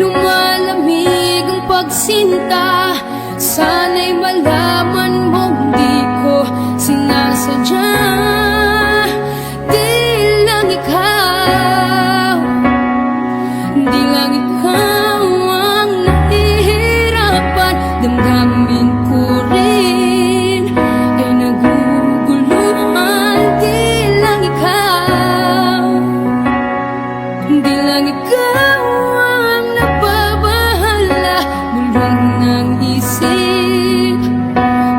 Lumalamig ang pagsinta. Sana'y malaman mong di ko sinasadya. Di lang ikaw, di lang ikaw ang nahihirapan. Damdamin ko rin ay naguguluhan. Di lang ikaw, di lang ikaw ang nababahala. Bulong ng isip,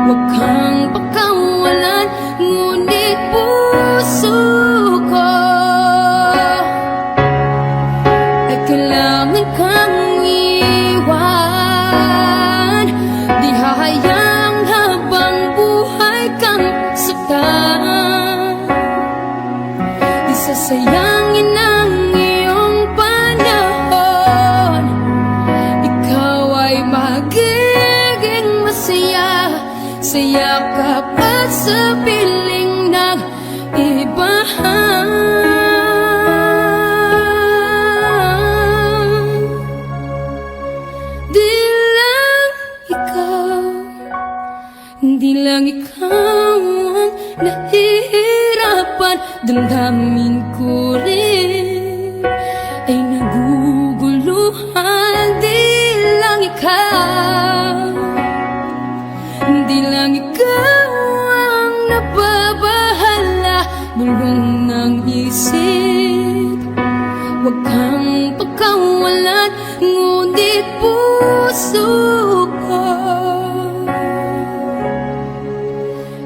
huwag kang pakawalan. Ngunit puso ko ay kailangan kang iwan. Di hahayang habang buhay kang saktan. Di sasayangin ang iyong panahon. Ikaw ay magiging masaya sa yakap at sa piling ng iba. Di lang ikaw, di lang ikaw ang nahihirapan. Damdamin ko rin ay naguguluhan. Di lang ikaw, di lang ikaw ang nababahala. Bulong ng isip, huwag kang pagkawalan. Ngunit puso ko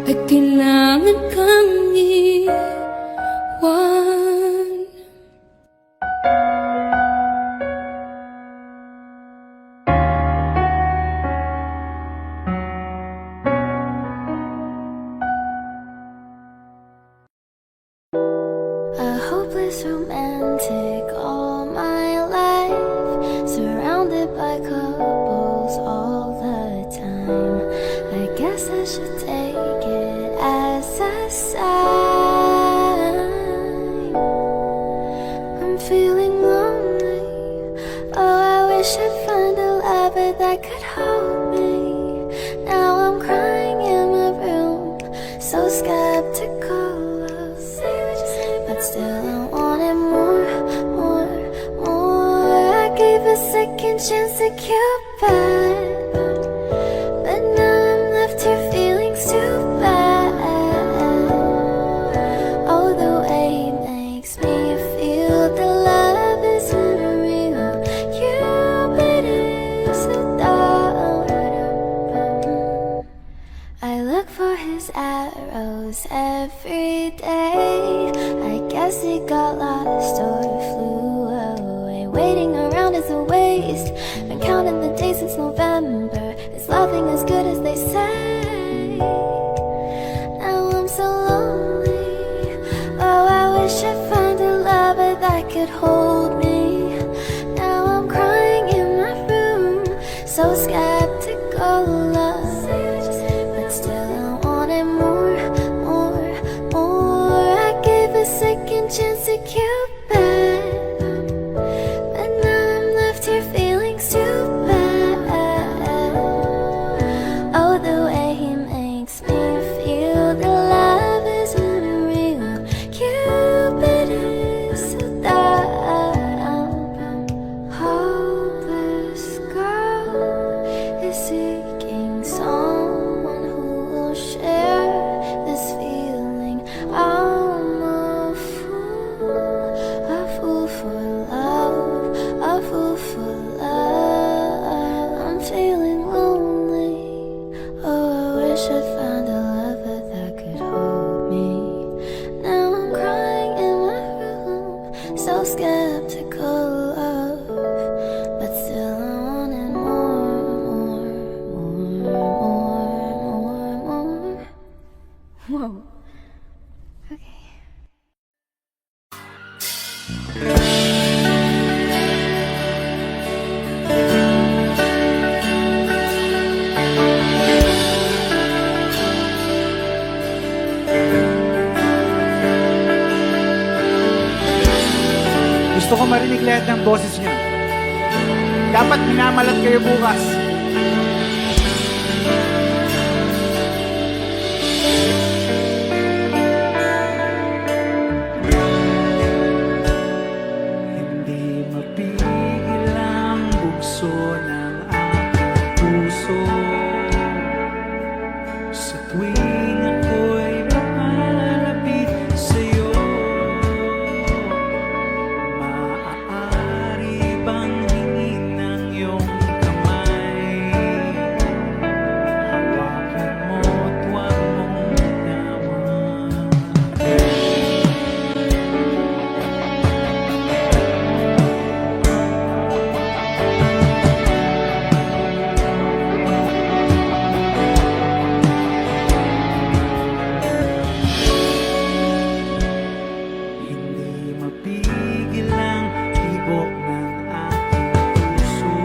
ay kailangan kang iwan. A hopeless romantic all my life, surrounded by couples all the time. I guess I should take it as a sign. I'm feeling lonely. Oh, I wish I'd find a lover that could hold me. Now I'm crying in my room, so skeptical. But still I wanted more, more, more. I gave a second chance to Cupid, but now I'm left here feeling too bad. Oh, the way it makes me feel the love is unreal. Cupid is so dumb. I look for his arrows every day. I guess he got lost or flew away. Waiting around is a waste. Been counting the days since November. Is laughing as good as they say? Now I'm so lonely. Oh, I wish I'd find a lover that could hold me. Now I'm crying in my room, so skeptical love. But still I wanted more, more, more. I gave a second chance to Cupid, but now I'm left here feeling too bad. Oh, the way he makes me feel the love is unreal. Cupid is so dumb. Hopeless girl is seeking someone who will share this feeling. I'm a fool for love, a fool for love. I'm feeling lonely. Oh, I wish I'd found a lover that could hold me. Now I'm crying in my room, so skeptical of, but still I wanted more, more, more, more, more. Whoa. Okay. Gusto ko marinig lahat ng boses niyo. Dapat minamalat kayo bukas. Hindi mapigil ang bugso ng aking puso sa tuwing ako'y papalapit sa'yo. Maaari bang hingin ng iyong kamay? Hawakan mo't huwag mong bitawan. Hindi mapigil ang tibok ng aking puso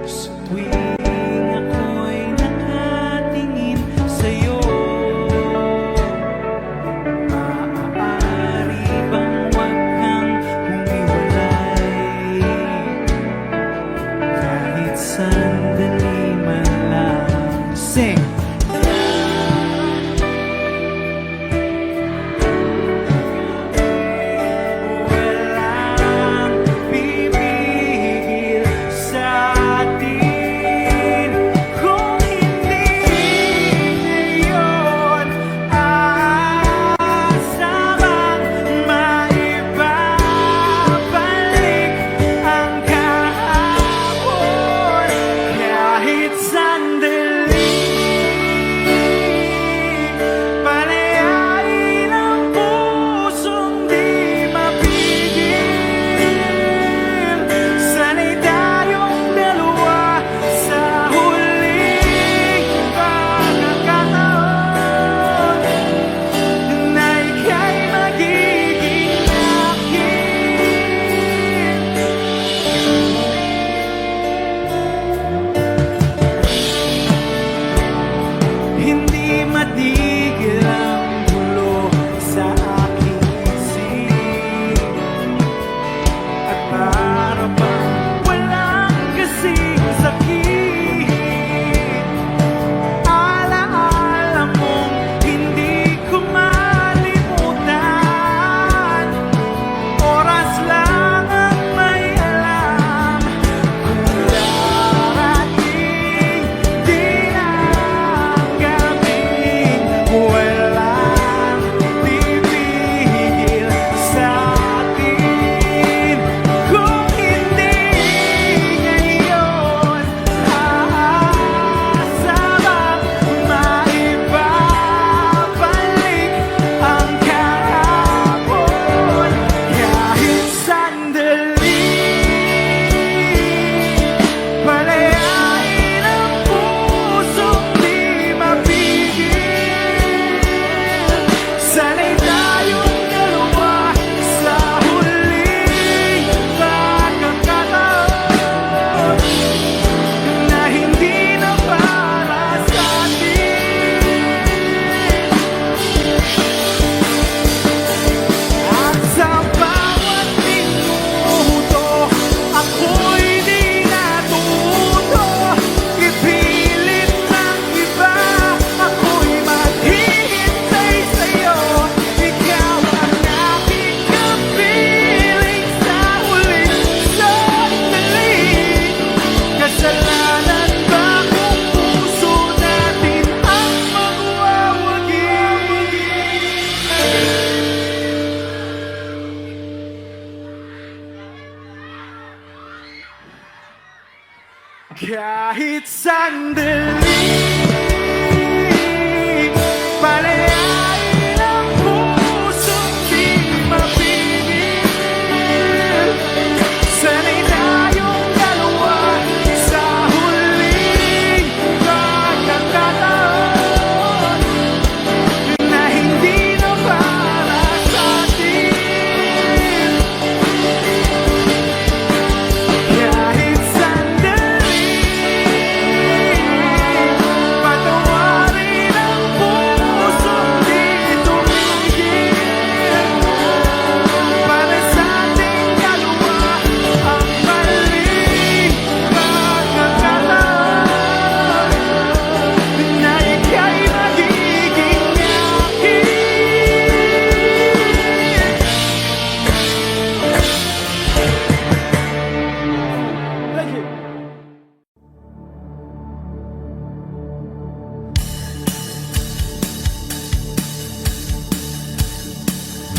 sa tuwing ako'y nakatingin sa'yo. Maaari bang huwag kang humiwalay kahit sandali man lang? Sing! Walang pipigil sa atin kung hindi ngayon aasamang maibabalik ang kahapon kahit sandali. Palayain ang pusong di mapigil. Sana'y tayong dalawa sa huling pagkakataon na ika'y magiging akin. Hindi matigil ang gulo sa aking isip at para bang walang kasing sakit. Alaala mong hindi ko malimutan. Oras lang ang may alam kung darating din ang gabing walang pipigil sa atin kung hindi ngayon aasamang maibabalik ang kahapon kahit sandali. Palayain ang pusong di mapigil. Sana'y tayong dalawa sa huling pagkakataon na hindi na para sa atin. At sa bawat minuto ako'y di natuto ipilit ng iba. Ako'y maghihintay sa'yo. Ikaw ang aking kapiling sa huling sandali. Kasalanan ba kung puso natin ang magwawagi? Kahit sandali, palayain ang pusong di mapigil. Sana'y tayong dalawa sa huling pagkakataon na hindi na para sa atin. Kahit sandali,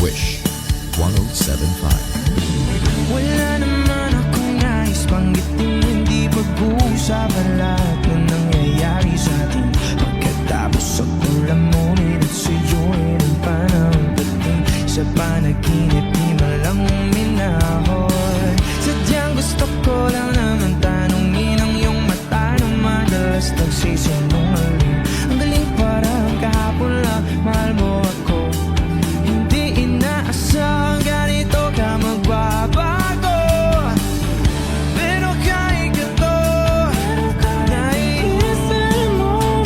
Wish 107.5. Wala naman akong nais banggitin, hindi pag-uusapan lahat na nangyayari sa atin. Pagkatapos ako lamunin at suyuin ang panahon dating sa panaginip, di man lang uminahon. Sadyang gusto ko lang naman tanungin ang iyong mata na madalas nagsisinungaling. Ang galing parang kahapon lang, mahal mo ako. Hindi inaasang ganito ka magbabago. Pero kahit ganito, naiisip mo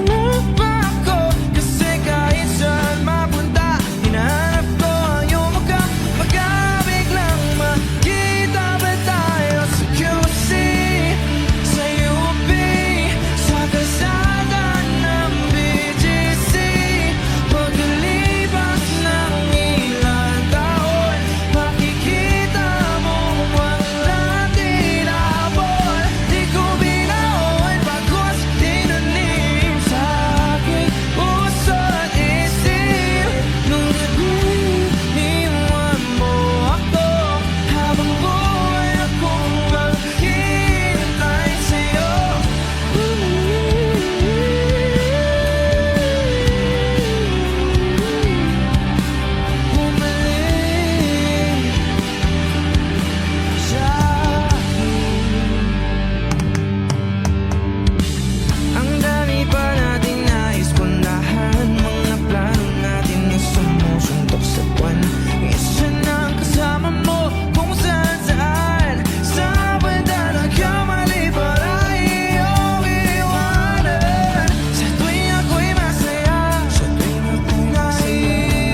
man ba ako? Kasi kahit saan mapunta, hinahanap ko ang iyong mukha. Baka biglang makita ba tayo sa QC, sa UP, sa kalsada ng BGC? Paglipas ng ilang taon, makikita mo walang tinapon. Di ko binaon pagkos tinanim sa aking puso at isip. Nung nag-iwan mo ako, habang buhay akong maghihintay sa'yo. Bumalik sa akin. Ang dami pa nating nais punahan, mga plano natin na sumusuntok sa buwan. Isa na ang kasama mo kung saan-saan, sa banda nagkamali para iyong iwanan. Sa tuwing ako'y masaya, sa tuwing ako'y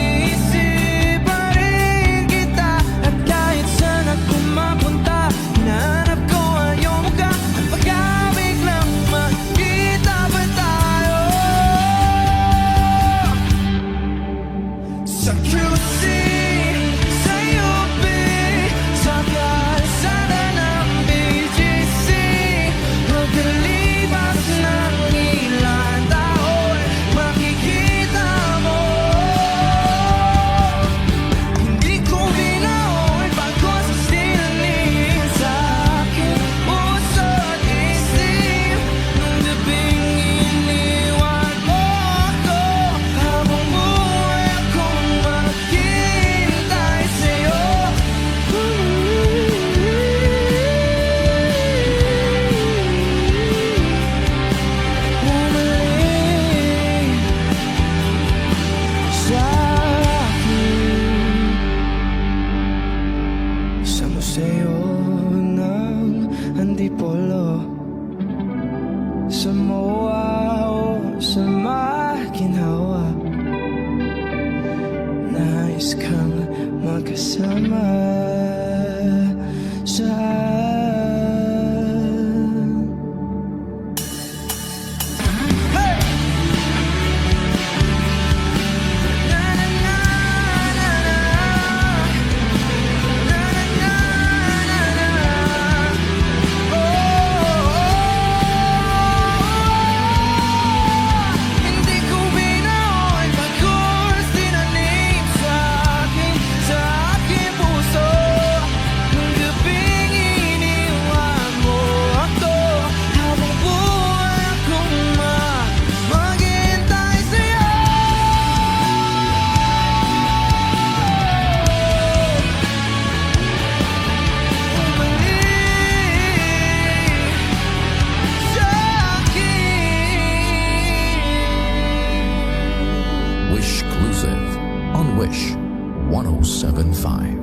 naiisip pa rin kita. At kahit saan ako mapunta, hinahanap ko ang iyong mukha. At baka biglang makita ba tayo sa QC, sa UP, sa kalsada ng BGC? Pagkalipas ng ilang taon, makikita mo. Hindi ko binaon pagkos tinanim sa aking puso at isip. Nung gabing iniwan mo ako, habang buhay akong maghihintay sa'yo. Bumalik sa akin, sa museo ng Antipolo, sa MOA o sa maginhawa. Nais kang magkasama sa Hey! Na na na na na, na na na na na. Hindi ko binaon pagkos tinanim sa aking puso. Nung gabing iniwan mo ako, habang buhay akong maghihintay sa'yo. Bumalik sa akin. Wish Exclusive on Wish 107.5.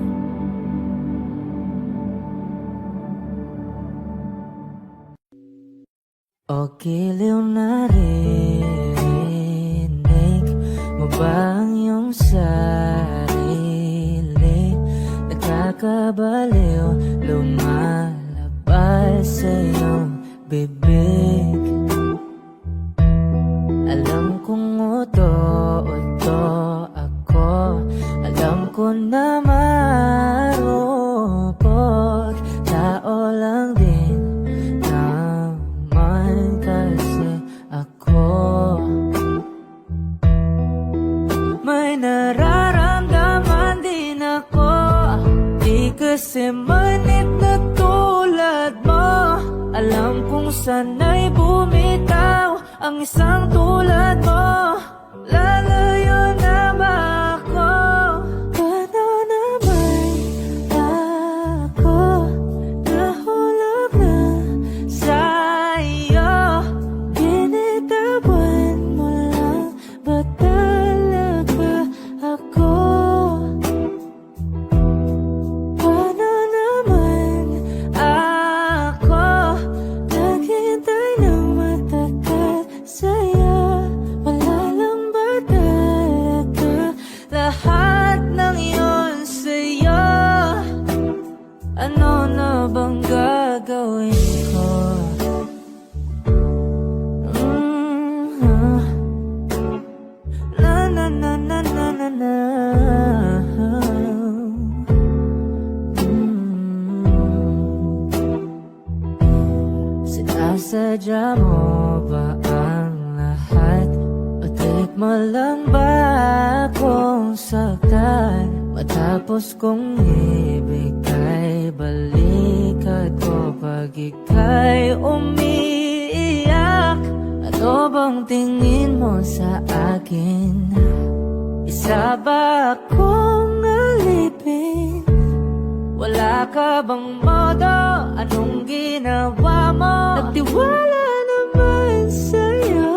O giliw na rinig mo ba ang iyong sarili? Nagkakabaliw, lumalabas sa iyong bibig. Alam kong uto-uto ako, alam ko na marupok, tao lang din naman kasi ako. May nararamdaman kasi manit na tulad mo. Alam kong sana'y bumitaw ang isang tulad mo. Lalayo na ba ako? Paano naman ako nahulog na sa'yo? Binitawan mo lang ba talaga ako? Paano naman ako naghintay ng matagal sa'yo? Wala lang ba talaga lahat ng iyon sa'yo? Ano na bang gagawin ko? Na na na na na na na. Sinasadya mo ba ang lahat? O take mo lang ba akong saktan? Matapos kong ibigay balikat ko pag ika'y umiiyak. Ano bang tingin mo sa akin? Isa ba akong alipin? Wala ka bang modo? Anong ginawa mo? Nagtiwala naman sa'yo.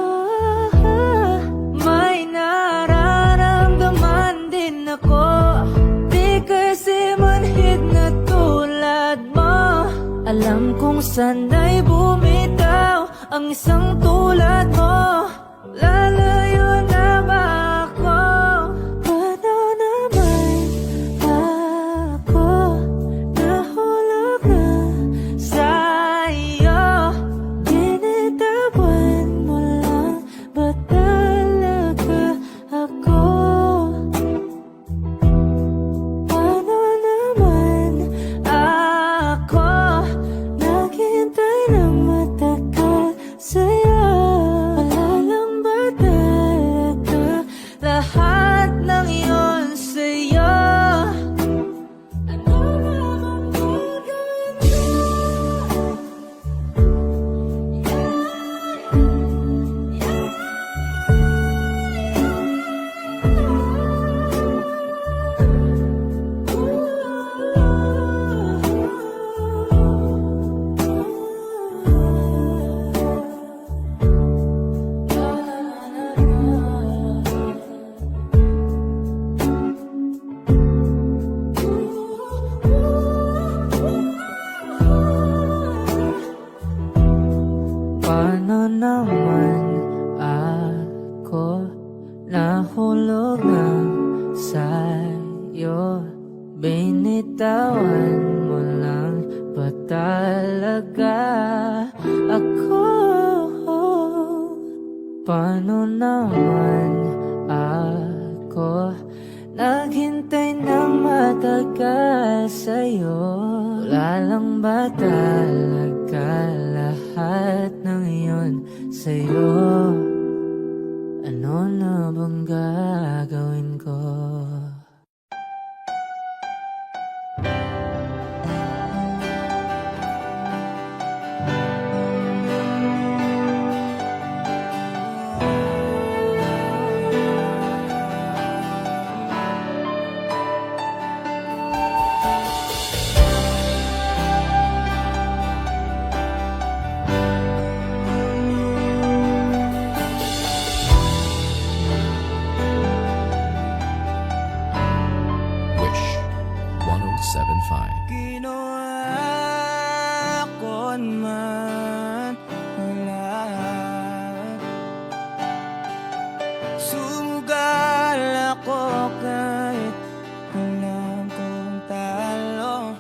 May nararamdaman din ako. Di kasi manhid na tulad mo. Alam kong sana'y bumitaw ang isang tulad mo. Lalayo na ba ako? Paano naman ako nahulog na sa'yo? Binitawan mo lang ba talaga ako? Paano naman ako naghintay ng matagal sa'yo? Wala lang ba talaga lahat ng iyon sa'yo? Ano naman gagawin ko? Paano naman ako nahulog na sa'yo? Binitawan mo lang ba talaga ako? Paano naman ako naghintay ng matagal sa'yo? Wala lang ba talaga lahat ng iyon sa'yo? Ano na bang gagawin ko? Wish 1075. Ginawa ko man ang lahat. Sumugal ako kahit alam kong talo.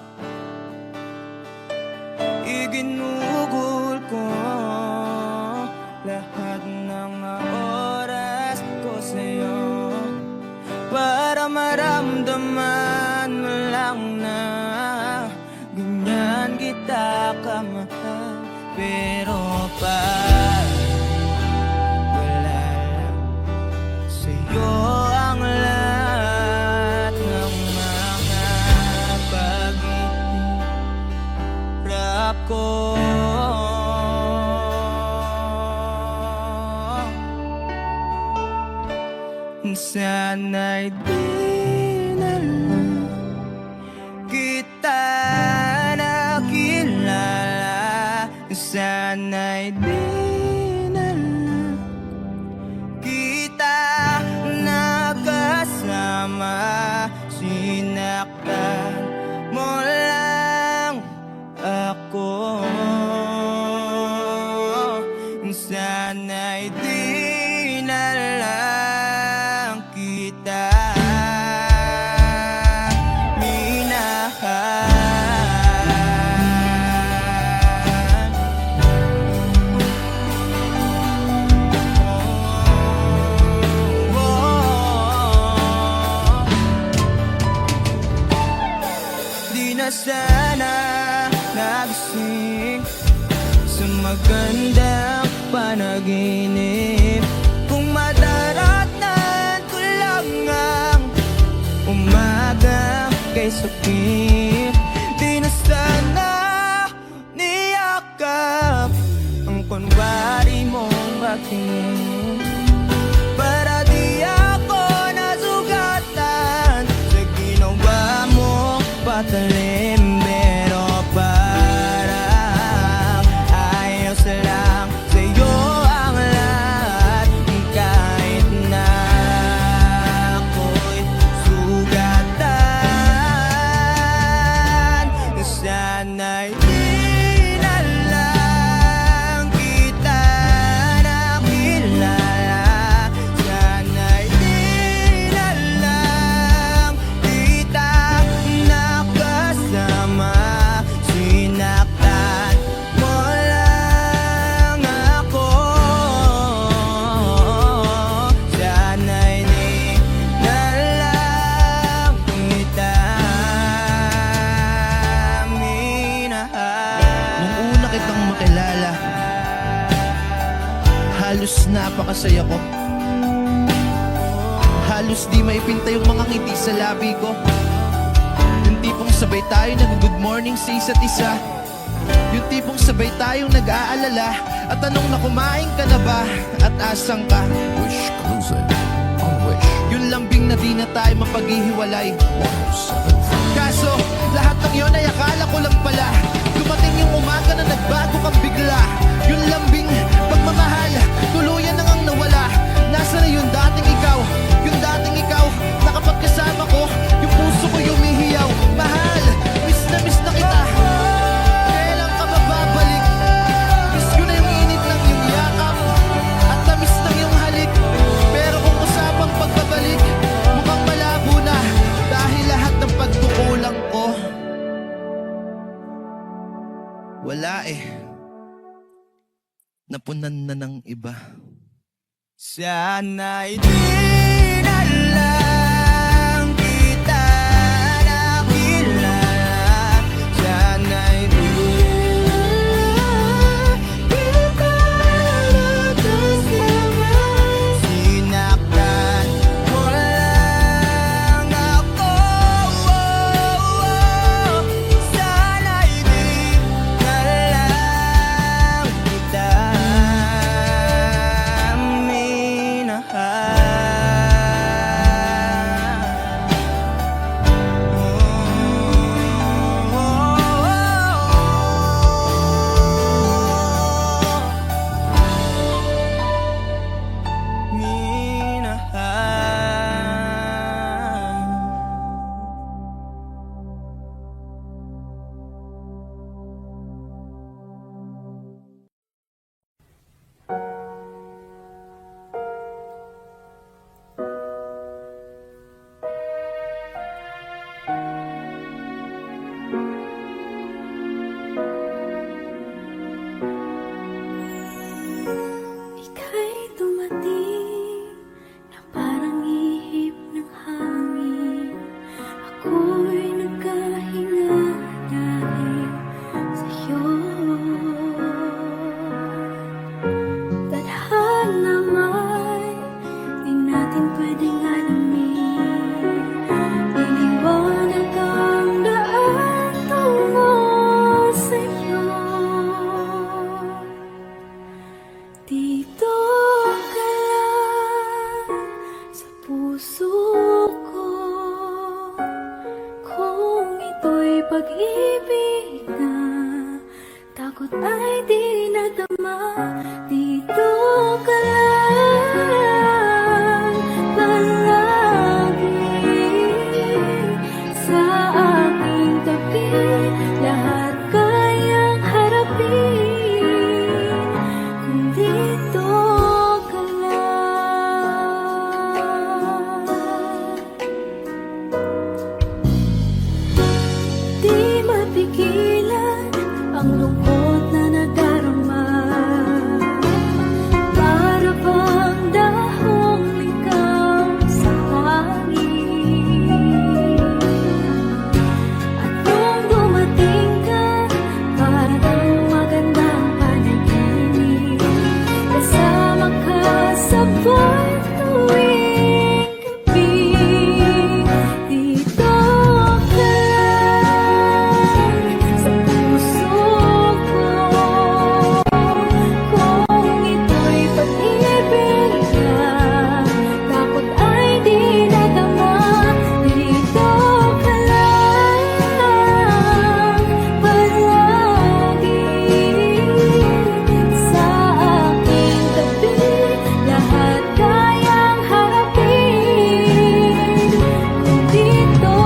Iginugol ko lahat ng oras ko sa'yo para maramdaman mo lang na ganyan kita kamahal. Pero pag wala lang sa'yo ang lahat ng mga pag-ibig Sana'y di na lang kita nakilala. Sana'y di na lang kita nakasama. Sinaktan mo lang ako. Sana'y di na lang kita Di na sana nagising sa magandang panaginip. Kung madaratan ko lang ang umaga kay sakit. Di na sana niyakap ang kunwari mong aking, para di ako nasugatan sa ginawa mong patalim. Pero parang ayos lang sa'yo ang lahat, kahit na ako'y sugatan. Sana'y di na lang kita nakilala. Sana'y di na lang kita nakasama. Sinaktan mo lang ako. Sana'y di na lang kita minahal. Nung una kitang makilala, halos napakasaya ko. Halos di maipinta yung mga ngiti sa labi ko. Yung tipong sabay tayo nag-good morning sa isa't isa. Yung tipong sabay tayong nag-aalala at tanong na kumain ka na ba at asang ka. Wish Cruising on Wish Yung lambing na di na tayo mapaghihiwalay. 107.5. Kaso, lahat ng yun ay akala ko lang pala. Dumating yung umaga na nagbago kang bigla. Yung lambing, pagmamahal, tuluyan na ngang nawala. Nasa na yung dating ikaw? Yung dating ikaw, na kapag kasama ko, yung puso ko yumihiyaw. Mahal, miss na kita. Kailan ka ba babalik? Miss ko na yung init ng iyong yakap at tamis ng iyong halik. Pero kung usapang pagbabalik, mukhang malabo na dahil lahat ng pagkukulang ko wala napunan na ng iba. Sana'y di na lang kita nakilala. Sana'y di na lang kita nakasama. Sinaktan mo lang ako. Sana'y di na lang kita minahal. puso ko. Kung ito'y pag-ibig na, takot ay di nadama. Dito ka lang palagi sa aking tabi. Lahat kayang harapin kung dito ka lang. Di mapigilan ang lungkot na nadarama. Para bang dahong ikaw sa hangin. At nung dumating ka, parang magandang panaginip. Kasama ka sa buwan tuwing gabi. Dito ka lang sa puso ko. Kung ito'y pag-ibig na, takot ay di nadama. Dito ka lang palagi sa aking tabi. Lahat kayang harapin kung dito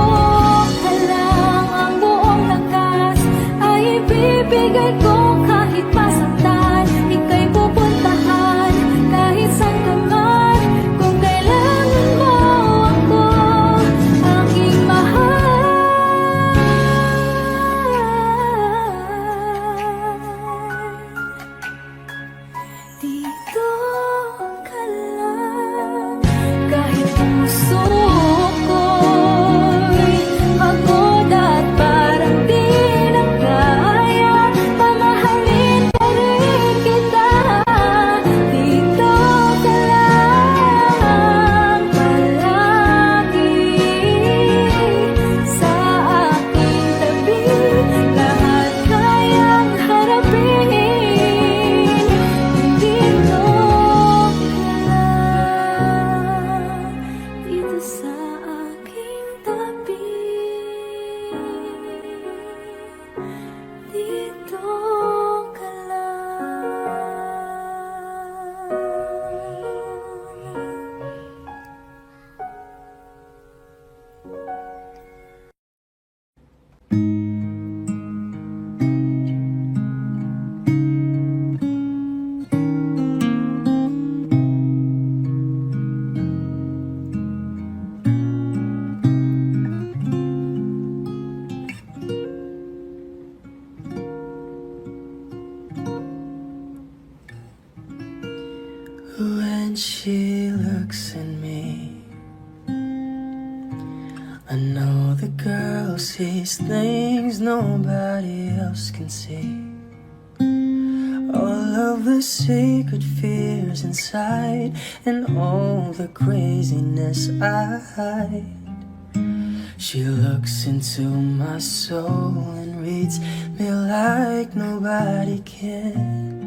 ka lang. Ang buong lakas ay ibibigay ko kahit masaktan. Ika'y pupuntahan kahit saan ka man. Kung kailangan mo ako, aking mahal. Dito ka lang. Kahit puso ko'y pagod at parang di na kaya, pamahalin pa rin kita. Dito ka lang palagi sa aking tabi. Lahat kayang harapin kung dito ka lang. Dito sa aking tabi. Dito ka When she looks at me, I know the girl sees things nobody else can see. All of the secret fears inside and all the craziness I hide. She looks into my soul and reads me like nobody can.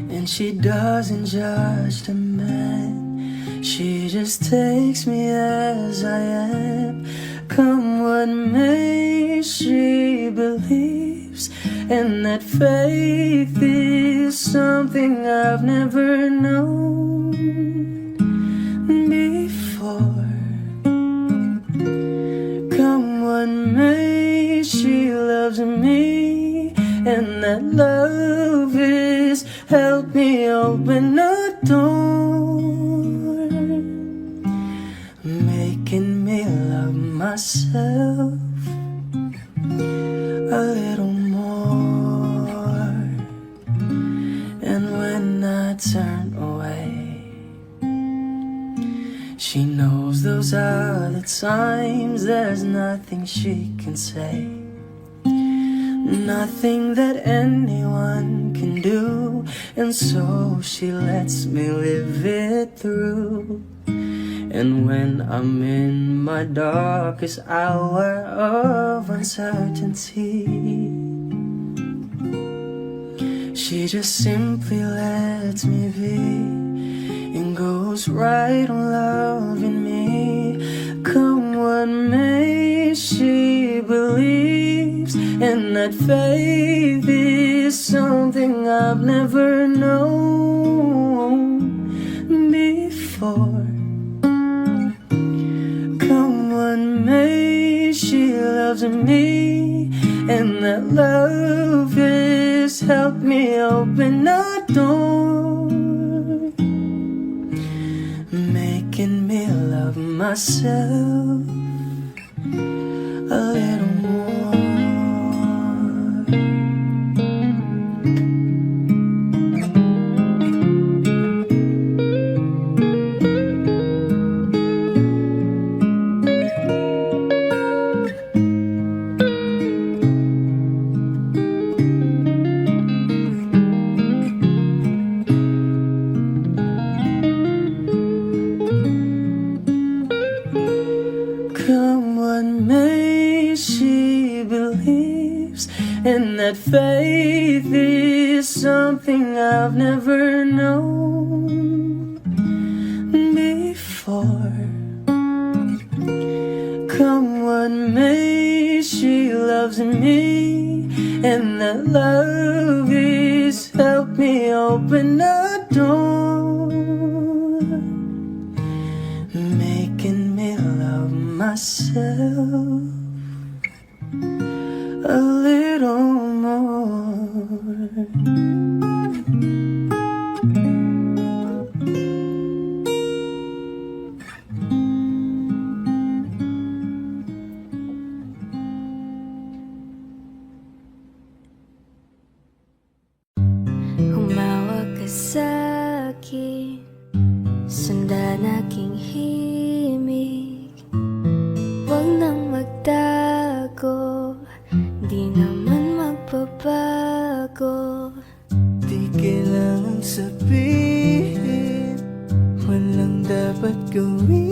And she doesn't judge the man, she just takes me as I am. Come what may, she believes, and that faith is something I've never known before. Come what may, she loves me, and that love is help me open a door, making me love myself a little more. And when I turn away, she knows those are the times there's nothing she can say. Nothing that anyone can do, and so she lets me live it through. And when I'm in my darkest hour of uncertainty, she just simply lets me be and go goes right on loving me. Come what may, she believes, and that faith is something I've never known before. Come what may, she loves me, and that love has helped me open a door, making me love myself a little more. Come what may, she believes, and that faith is something I've never known before. Come what may, she loves me, and that love has helped me open a door, making me love myself a little more. Humawak ka sa'kin, sundan aking himig. Huwag nang magtago, di naman magbabago. Di kailangan sabihin, walang dapat gawin.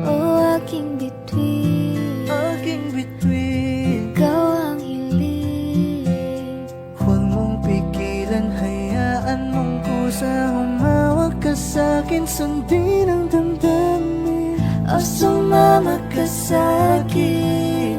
O aking bituin, Aking bituin, ikaw ang hiling. huwag mong pigilan, hayaan mong kusa. Humawak ka sa'kin, sundin ang damdamin. O sumama ka sa'kin,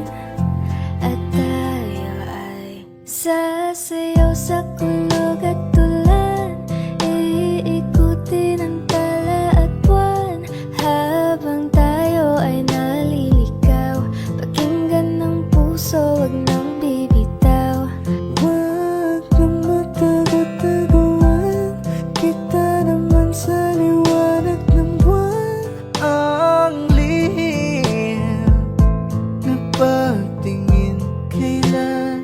at tayo ay sasayaw sa kulog at tulan. Iikutin ang tala at buwan, habang tayo ay naliligaw. Pakinggan ng puso, wag nang bibitaw. Huwag nang matagot-taguan, kita naman sa liwanag ng buwan. Ang lihim na pagtingin, kailan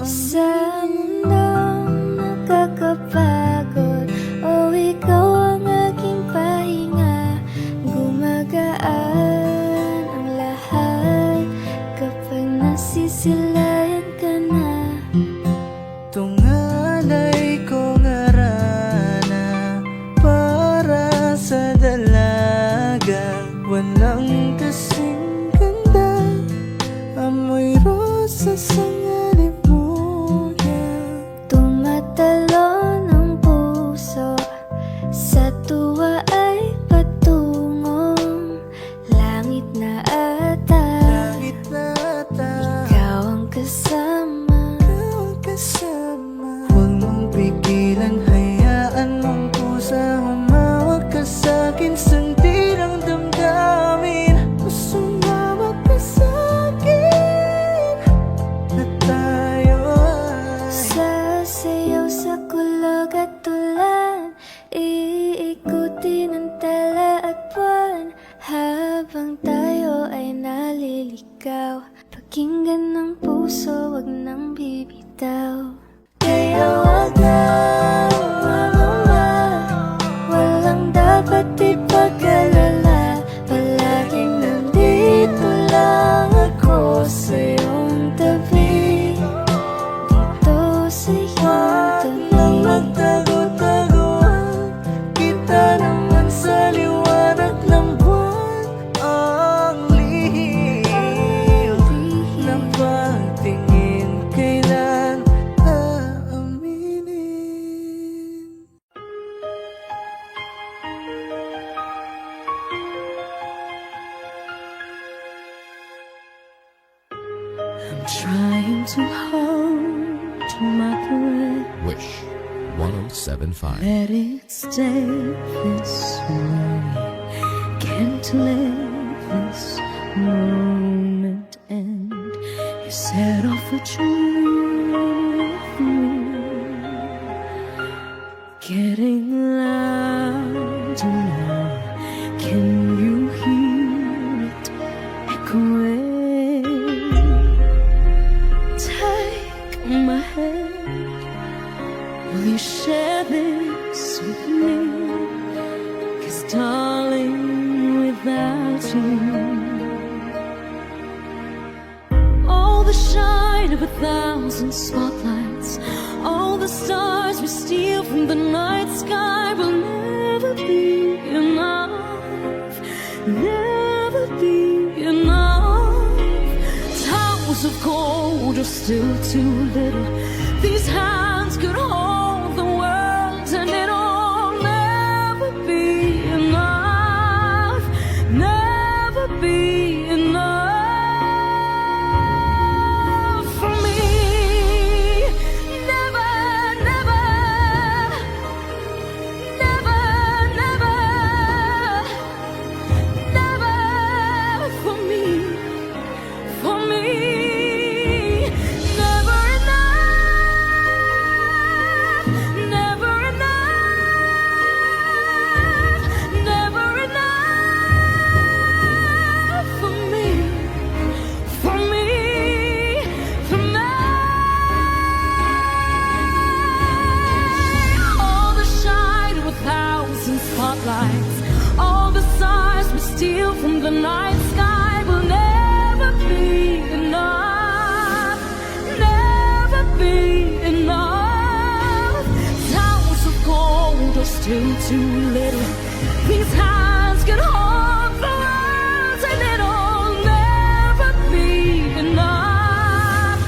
Sa mundong nakakapagod, o ikaw ang aking pahinga. Gumagaan ang lahat kapag nasisilayan ka na. tungalay ko ngarana para sa dalaga. Walang kasing ganda, amoy rosas ang alibuyan. Tumatalon ang puso, sa tuwa ay patungong langit na ata. Langit na ata, Ikaw ang kasama. ikaw ang kasama. Huwag mong pigilan, hayaan mong kusa. Humawak ka sa'kin, sundin ang damdamin. Sumawak ka sa'kin, at tayo ay Sasayaw sa kulog at tulan, iikutin ang tala at buwan, habang tayo ay naliligaw. Pakinggan ng puso, wag nang bibitaw. Kaya wag na mamama, walang dapat ipag-alala. Palaging nandito lang ako sa iyong tabi, dito sa iyong tabi. magtago-taguan, kita naman sa liwanag ng buwan. Ang lihim ng pagtingin, kailan aaminin. too hard to my breath. Wish 1075. Let it stay this way. Can't let this moment end. You set off a dream with me, getting louder now. Can you hear it echoing? Take my hand. Will you share this with me? 'Cause darling, without you, all the shine of 1,000 spotlights, all the stars we steal from the night sky will never be enough, never be enough. Towers of gold are still too little. These hands could hold the world, and it'll never be enough, never be enough for me. Never, never, never, never, never for me, for me. Never enough, never enough, never enough for me, for me, for me. All the shine of 1,000 spotlights, all the stars we steal from the night sky will never be enough, never be enough. Towers of gold are still too little. These hands can hold the world, and it'll never be enough,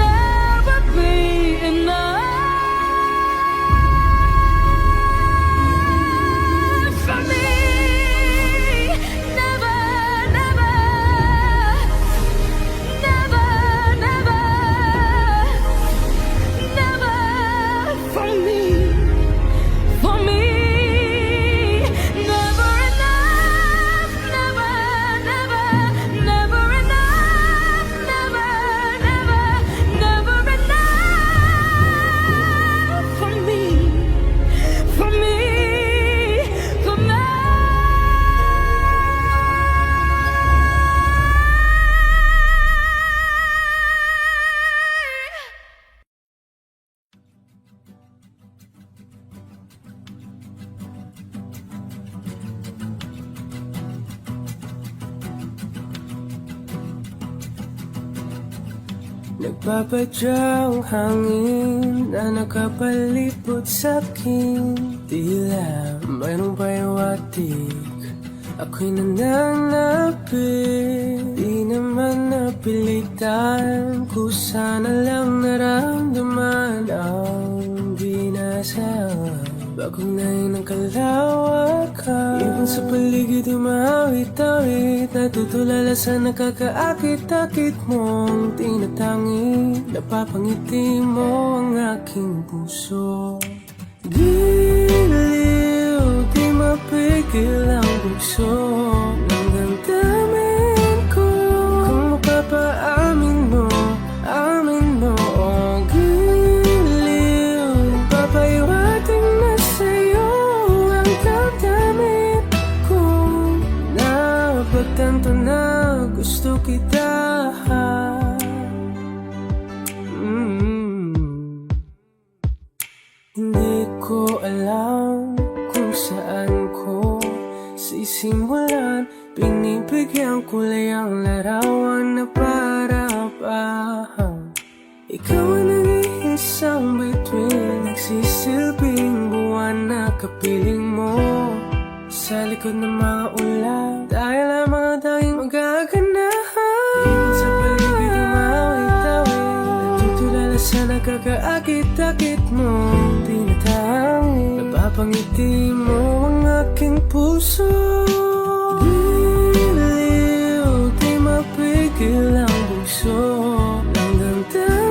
never be enough for me. Never, never, never, never, never for me, for me. Never enough, never, never, never enough, never, never, never enough for me, for me, for me. Nagpapadyang hangin na nakapalipot sa'kin. Tila mayroong payawatik, ako'y nananapit. Di naman napilitan, kusana lang naramdaman ang binasa. Bagong nain ng kalawakan, ibon sa paligid umawit-awit, natutulala sa nakakaakit-akit mong tinatangi. Napapangiti mo ang aking puso. Giliw, di mapigil ang bugso ng damdamin ko. Kung mapapaamin mo, amin mo. Oh, giliw, papahiwating na sa'yo ang damdamin ko. Napagtanto na gusto kita. Hindi ko alam kung saan ko sisimulan. Pinibigyan ko lang ang larawan na para-parahan. Ikaw ang nag-iisang bituin, nagsisilbing buwan na kapiling mo. Sa likod ng mga ulan, dahil ang mga tanging magaganahan. Ibon sa paligid umawit-awit, natutulala sa nakakaakit-akit mo. Tinatangi, napapangiti mo ang aking puso. Giliw, di mapigil ang bugso ng damdamin.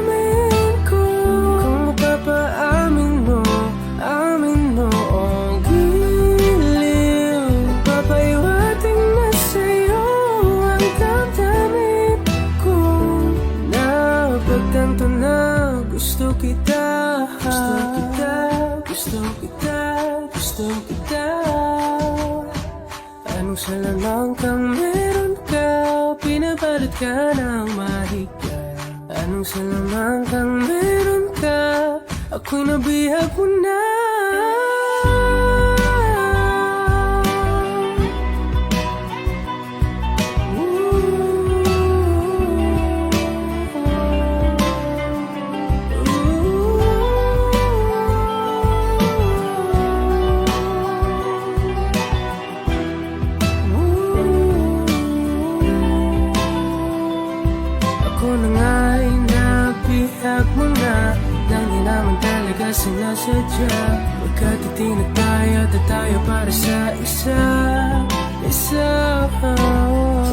gusto kita. Anong salalang kang meron ka, pinabalot ka ng mahigpit. Anong salalang kang meron ka, ako'y nabihag mo na. Sinasadya, magkatitinag tayo at tayo para sa isa't isa.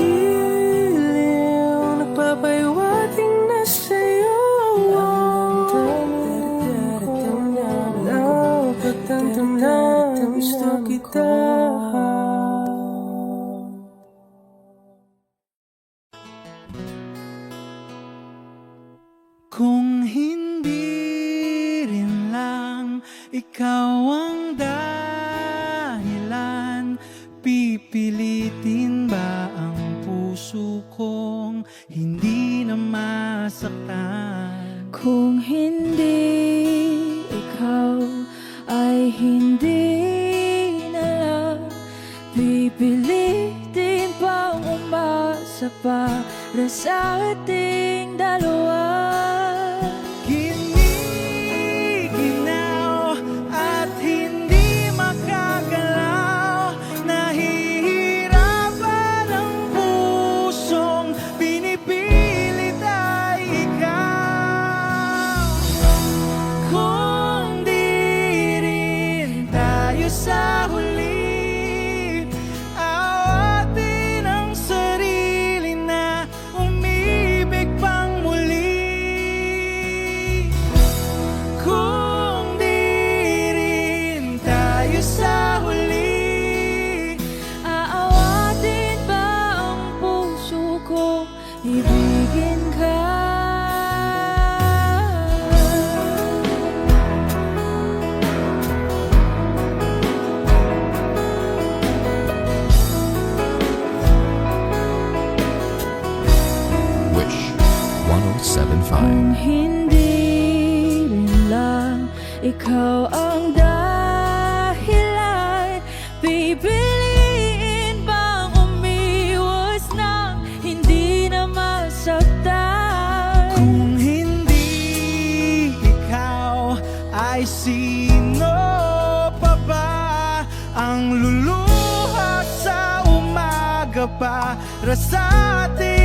Giliw, nagpapahiwating na sa'yo. Napagtantanan, gusto kita. Kung hindi rin lang ikaw ang dahilan, pipilitin ba ang puso kong hindi na masaktan? Kung hindi ikaw ay hindi na lang, pipilitin pang umasa para sa ating dalawa. Giniginaw at hindi makagalaw, nahihirapan ang pusong pinipilit ay ikaw. Kung di rin tayo sa huli, awatin ang sarili na umibig pang muli. Kung di rin tayo sa huli, Aawatin ba ang puso ko, ibigin ka? Wish Kung 1075. hindi rin lang ikaw ang dahilan, pipiliin bang umiwas nang hindi na masaktan? kung hindi ikaw, ay sino pa ba ang luluha sa umaga para sa atin?